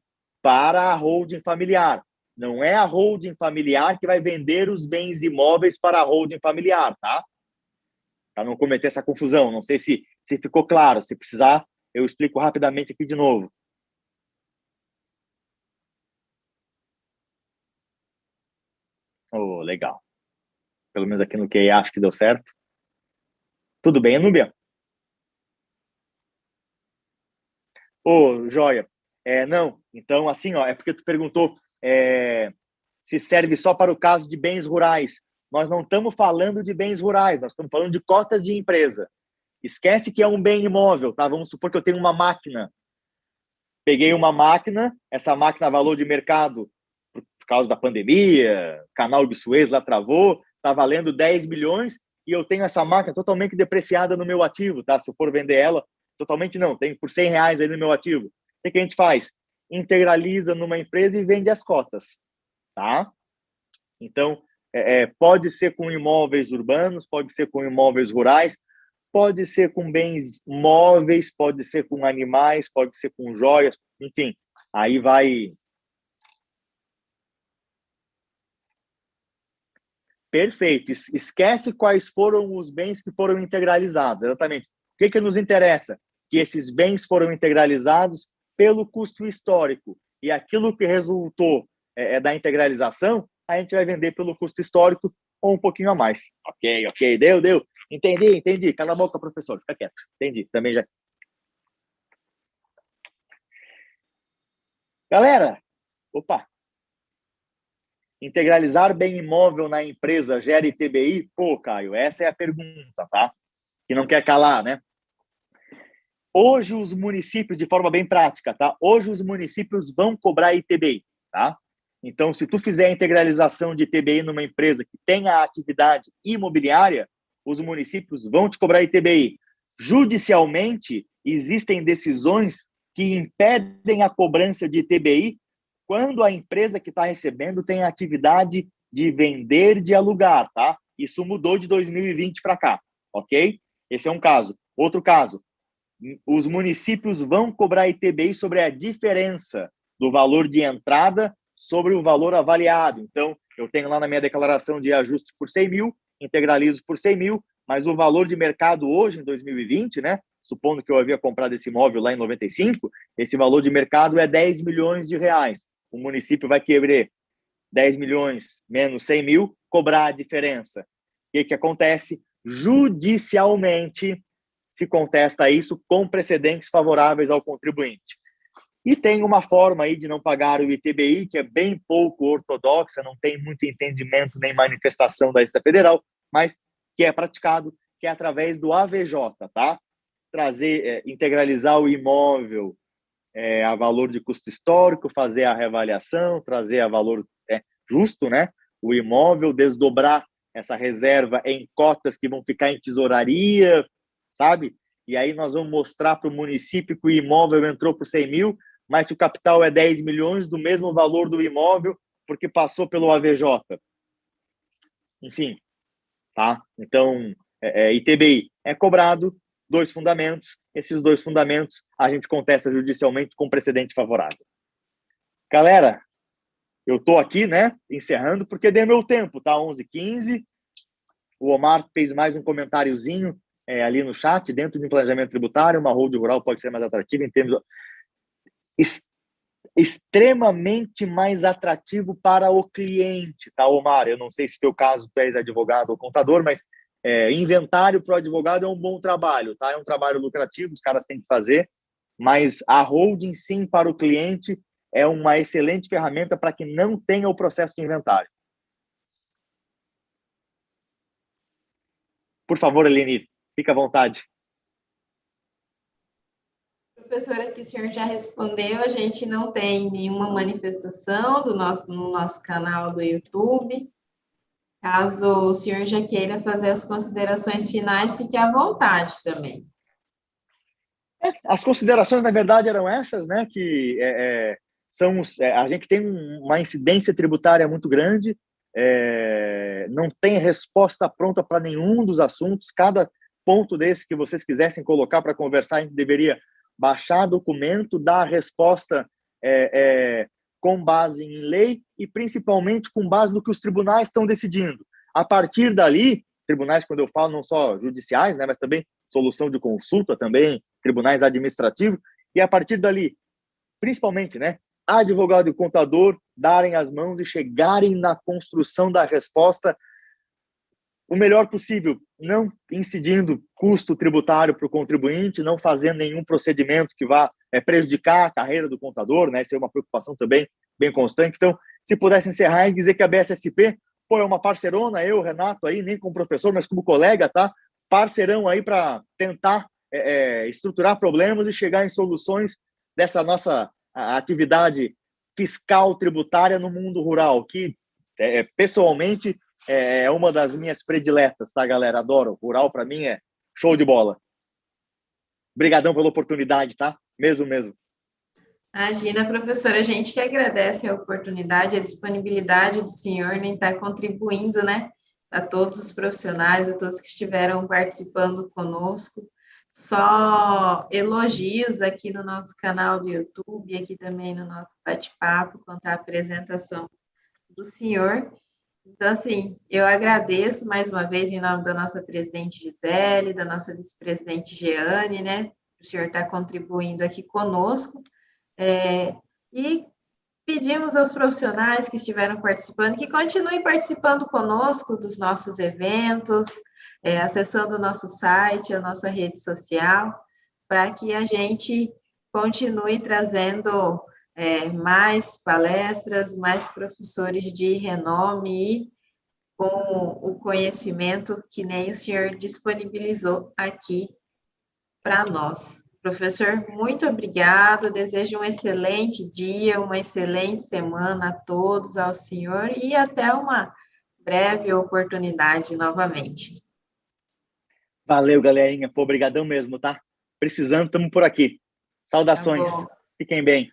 para a holding familiar. Não é a holding familiar que vai vender os bens imóveis para a holding familiar, tá? Para não cometer essa confusão. Não sei se ficou claro. Se precisar, eu explico rapidamente aqui de novo. Oh, legal. Pelo menos aqui no QI acho que deu certo. Tudo bem, Núbia? Joia. Não, então assim, ó, é porque tu perguntou se serve só para o caso de bens rurais. Nós não estamos falando de bens rurais, nós estamos falando de cotas de empresa. Esquece que é um bem imóvel, tá? Vamos supor que eu tenho uma máquina. Peguei uma máquina, essa máquina valor de mercado, por causa da pandemia, canal de Suez lá travou, tá valendo 10 milhões e eu tenho essa máquina totalmente depreciada no meu ativo, tá? Se eu for vender ela, totalmente não, tem por 100 reais aí no meu ativo. O que a gente faz? Integraliza numa empresa e vende as cotas, tá? Então, pode ser com imóveis urbanos, pode ser com imóveis rurais, pode ser com bens móveis, pode ser com animais, pode ser com joias, enfim, aí vai... Perfeito. Esquece quais foram os bens que foram integralizados, exatamente. O que nos interessa? Que esses bens foram integralizados pelo custo histórico. E aquilo que resultou da integralização, a gente vai vender pelo custo histórico ou um pouquinho a mais. Ok. Deu. Entendi. Cala a boca, professor. Fica quieto. Entendi. Também já... Galera, integralizar bem imóvel na empresa gera ITBI? Pô, Caio, essa é a pergunta, tá? Que não quer calar, né? Hoje os municípios, de forma bem prática, tá? Hoje os municípios vão cobrar ITBI, tá? Então, se tu fizer a integralização de ITBI numa empresa que tenha atividade imobiliária, os municípios vão te cobrar ITBI. Judicialmente, existem decisões que impedem a cobrança de ITBI quando a empresa que está recebendo tem a atividade de vender, de alugar, tá? Isso mudou de 2020 para cá. ok? Esse é um caso. Outro caso, os municípios vão cobrar ITBI sobre a diferença do valor de entrada sobre o valor avaliado. Então, eu tenho lá na minha declaração de ajuste por 100 mil, integralizo por 100 mil, mas o valor de mercado hoje, em 2020, né, supondo que eu havia comprado esse imóvel lá em 95, esse valor de mercado é 10 milhões de reais. O município vai querer 10 milhões menos 100 mil, cobrar a diferença. O que acontece? Judicialmente se contesta isso com precedentes favoráveis ao contribuinte. E tem uma forma aí de não pagar o ITBI, que é bem pouco ortodoxa, não tem muito entendimento nem manifestação da Receita Federal, mas que é praticado, que é através do AVJ, tá? Trazer, integralizar o imóvel a valor de custo histórico, fazer a reavaliação, trazer a valor justo, né? O imóvel, desdobrar essa reserva em cotas que vão ficar em tesouraria, sabe? E aí nós vamos mostrar para o município que o imóvel entrou por 100 mil, mas que o capital é 10 milhões do mesmo valor do imóvel, porque passou pelo AVJ. Enfim, tá? Então, ITBI é cobrado, 2 fundamentos. Esses 2 fundamentos a gente contesta judicialmente com precedente favorável. Galera, eu estou aqui, né, encerrando, porque deu meu tempo, tá? 11h15. O Omar fez mais um comentáriozinho ali no chat, dentro do planejamento tributário, uma hold rural pode ser mais atrativa em termos extremamente mais atrativo para o cliente, tá, Omar? Eu não sei se no teu caso tu és advogado ou contador, mas inventário para o advogado é um bom trabalho, tá? É um trabalho lucrativo, os caras têm que fazer, mas a holding, sim, para o cliente é uma excelente ferramenta para que não tenha o processo de inventário. Por favor, Elenir, fica à vontade. Professora, que o senhor já respondeu, a gente não tem nenhuma manifestação no nosso canal do YouTube. Caso o senhor já queira fazer as considerações finais, fique à vontade também. As considerações, na verdade, eram essas, né? Que a gente tem uma incidência tributária muito grande, não tem resposta pronta para nenhum dos assuntos. Cada ponto desse que vocês quisessem colocar para conversar, a gente deveria baixar documento, dar a resposta com base em lei e principalmente com base no que os tribunais estão decidindo. A partir dali, tribunais, quando eu falo, não só judiciais, né, mas também solução de consulta, também tribunais administrativos, e a partir dali, principalmente, né, advogado e contador darem as mãos e chegarem na construção da resposta o melhor possível, não incidindo custo tributário para o contribuinte, não fazendo nenhum procedimento que vá prejudicar a carreira do contador, né? Isso é uma preocupação também bem constante. Então, se pudesse encerrar e dizer que a BSSP é uma parcerona, eu, Renato, aí, nem como professor, mas como colega, tá? Parceirão aí para tentar estruturar problemas e chegar em soluções dessa nossa atividade fiscal tributária no mundo rural, que pessoalmente é uma das minhas prediletas, tá, galera? Adoro. Rural, para mim, é show de bola. Obrigadão pela oportunidade, tá? Mesmo. Imagina, professora, a gente que agradece a oportunidade, a disponibilidade do senhor em estar contribuindo, né? A todos os profissionais, a todos que estiveram participando conosco. Só elogios aqui no nosso canal do YouTube, aqui também no nosso bate-papo, quanto à apresentação do senhor. Então, assim, eu agradeço mais uma vez em nome da nossa presidente Gisele, da nossa vice-presidente Jeane, né? O senhor está contribuindo aqui conosco. E pedimos aos profissionais que estiveram participando que continuem participando conosco dos nossos eventos, acessando o nosso site, a nossa rede social, para que a gente continue trazendo mais palestras, mais professores de renome e com o conhecimento que nem o senhor disponibilizou aqui para nós. Professor, muito obrigado, desejo um excelente dia, uma excelente semana a todos, ao senhor, e até uma breve oportunidade novamente. Valeu, galerinha. Pô, obrigadão mesmo, tá? Precisando, estamos por aqui. Saudações. Tá bom. Fiquem bem.